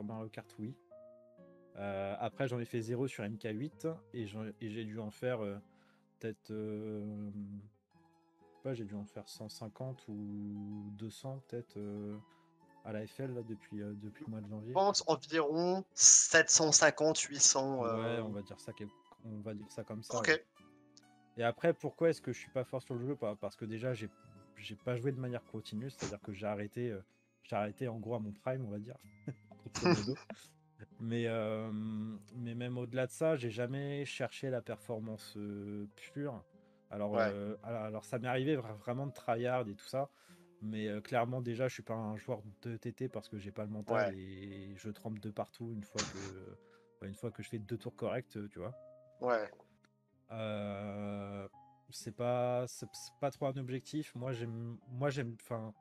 Mario Kart, oui. Après, j'en ai fait 0 sur MK8 et j'ai dû en faire peut-être pas, j'ai dû en faire 150 ou 200 peut-être à la FL là, depuis le mois de je janvier. pense environ 750, 800. Ouais, on va dire ça comme ça. Ok, Ouais. Et après, pourquoi est-ce que je suis pas fort sur le jeu? Parce que déjà, j'ai pas joué de manière continue, c'est-à-dire que j'ai arrêté en gros à mon prime, on va dire, grosso modo. Mais même au-delà de ça, j'ai jamais cherché la performance pure. ouais, Alors ça m'est arrivé vraiment de tryhard et tout ça, mais clairement déjà je suis pas un joueur de TT parce que j'ai pas le mental ouais, et je trempe de partout une fois que je fais 2 tours corrects, tu vois. ouais, Euh, c'est pas trop un objectif. Enfin,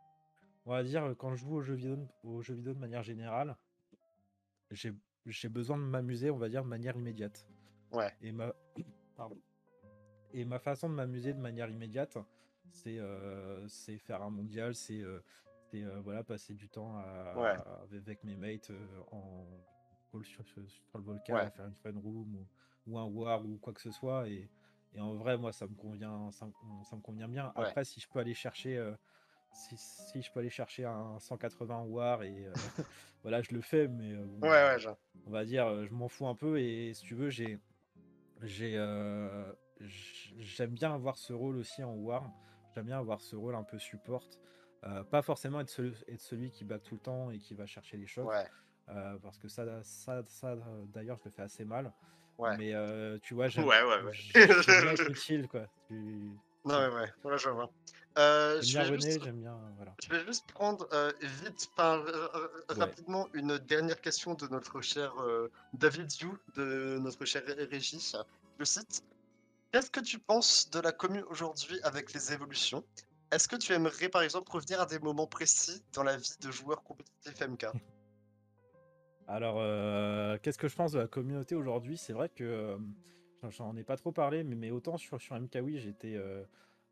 on va dire quand je joue aux jeux vidéo de manière générale, j'ai j'ai besoin de m'amuser, on va dire, de manière immédiate. ouais, Et ma, pardon. Et ma façon de m'amuser de manière immédiate, c'est faire un mondial, voilà, passer du temps ouais, avec mes mates en call sur le volcan, ouais, à faire une fun room ou un war ou quoi que ce soit. Et en vrai, moi, ça me convient bien. ouais, Après, si je peux aller chercher si je peux aller chercher un 180 war et voilà, je le fais, mais ouais, bon, ouais, on va dire, je m'en fous un peu. Et si tu veux, j'aime bien avoir ce rôle aussi en war. J'aime bien avoir ce rôle un peu support. Pas forcément être celui qui bat tout le temps et qui va chercher les choses. ouais. Parce que ça d'ailleurs, je le fais assez mal. Ouais. Mais tu vois, Ouais. j'aime bien être utile, quoi. Non, ouais, je vois. J'aime Je bien vais René, juste, j'aime bien, voilà. je vais juste prendre vite, enfin, Ouais. rapidement, une dernière question de notre cher David You, de notre cher Régis. Je cite: qu'est-ce que tu penses de la commune aujourd'hui avec les évolutions? Est-ce que tu aimerais par exemple revenir à des moments précis dans la vie de joueurs compétitifs MK? Alors, qu'est-ce que je pense de la communauté aujourd'hui? C'est vrai que j'en ai pas trop parlé, mais autant sur MKWi,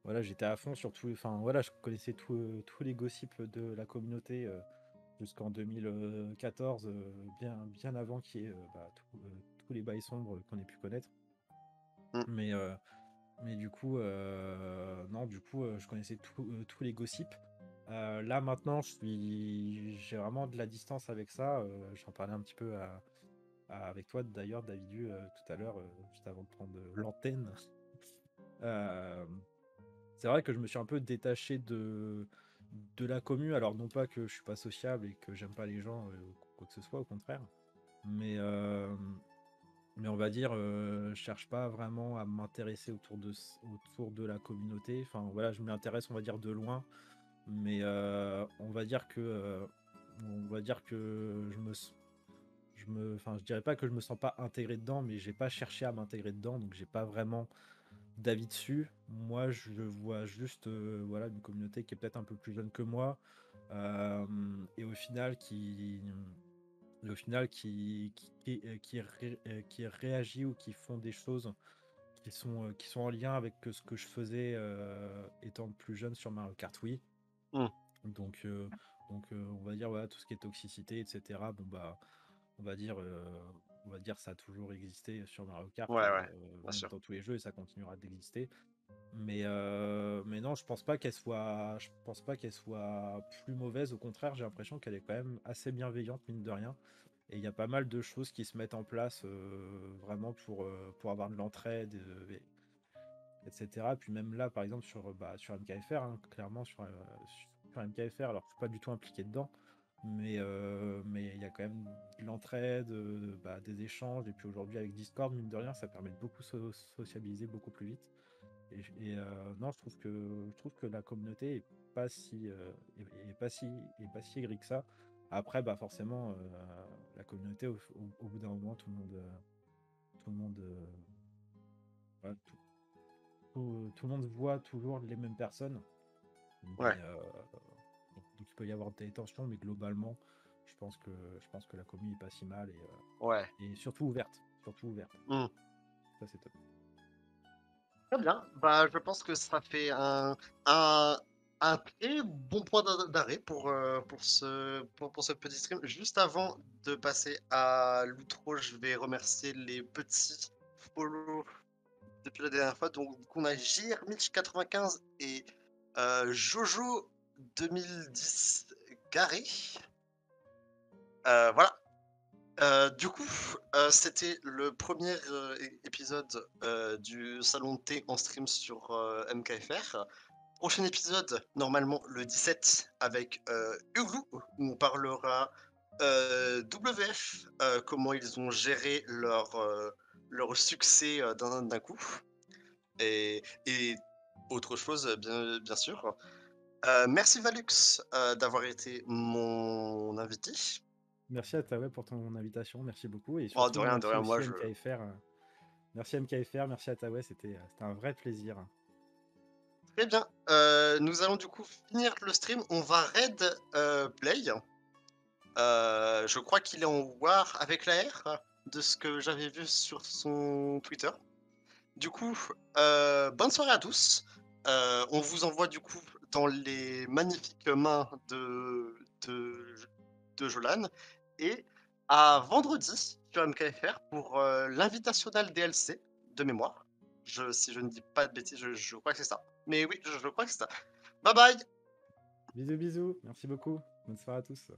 voilà, j'étais à fond sur tout. Enfin, voilà, je connaissais tous les gossips de la communauté jusqu'en 2014, bien avant qu'il y ait tous les bails sombres qu'on ait pu connaître. Mm. Mais du coup, non, du coup, je connaissais tous les gossips. Là maintenant, j'ai vraiment de la distance avec ça. J'en parlais un petit peu avec toi d'ailleurs, Davidu, tout à l'heure, juste avant de prendre l'antenne. Euh, c'est vrai que je me suis un peu détaché de la commu. Alors non pas que je suis pas sociable et que j'aime pas les gens, ou quoi que ce soit, au contraire. Mais, euh, mais on va dire, je cherche pas vraiment à m'intéresser autour de la communauté. Enfin voilà, je m'y intéresse, on va dire, de loin. Mais on va dire que enfin, je dirais pas que je me sens pas intégré dedans, mais j'ai pas cherché à m'intégrer dedans, donc j'ai pas vraiment d'avis dessus. Moi, je vois juste, voilà, une communauté qui est peut-être un peu plus jeune que moi, euh, et au final qui réagit ou qui font des choses qui sont en lien avec ce que je faisais étant plus jeune sur Mario Kart Wii. Mm. Donc, on va dire, voilà, tout ce qui est toxicité, etc. Bon, bah, on va dire, euh, on va dire ça a toujours existé sur Mario Kart et Ouais, bien même sûr. dans tous les jeux et ça continuera d'exister. Mais non, je pense pas qu'elle soit plus mauvaise. Au contraire, j'ai l'impression qu'elle est quand même assez bienveillante, mine de rien. Et il y a pas mal de choses qui se mettent en place vraiment pour avoir de l'entraide, etc. Puis même là, par exemple, sur MKFR, hein, clairement sur MKFR, alors je suis pas du tout impliqué dedans, mais il y a quand même de l'entraide, des échanges, et puis aujourd'hui avec Discord, mine de rien, ça permet de beaucoup sociabiliser beaucoup plus vite. Non, je trouve que la communauté est pas si est pas si aigrie que ça. Après, bah forcément, la communauté, au bout d'un moment, tout le monde, voilà, tout le monde voit toujours les mêmes personnes. Ouais. Donc il peut y avoir des tensions, mais globalement, je pense que la commune est pas si mal Ouais. et surtout ouverte. Surtout ouverte. Mm. Ça, c'est top. Très bien. Bah, je pense que ça fait un, un très bon point d'arrêt pour ce petit stream. Juste avant de passer à l'outro, je vais remercier les petits follow depuis la dernière fois. Donc, on a JRMitch95 et Jojo 2010 Garé. Voilà. Du coup, c'était le premier épisode du salon de thé en stream sur MKFR. Prochain épisode, normalement le 17, avec Uglou, où on parlera WF, comment ils ont géré leur succès d'un coup, et autre chose, bien sûr. Merci Valux d'avoir été mon invité. Merci à Taoué pour ton invitation, merci beaucoup. Et Oh, surtout, de merci rien, aussi moi je. MKFR. Merci MKFR, merci à Taoué, c'était un vrai plaisir. Très bien. Nous allons du coup finir le stream. On va raid Play. Je crois qu'il est en war avec la R, de ce que j'avais vu sur son Twitter. Du coup, bonne soirée à tous. On vous envoie du coup dans les magnifiques mains de, de Jolan. Et à vendredi sur MKFR pour l'invitationnel DLC de mémoire. Si je ne dis pas de bêtises, je crois que c'est ça. Mais oui, je crois que c'est ça. Bye bye. Bisous, bisous, merci beaucoup. Bonne soirée à tous.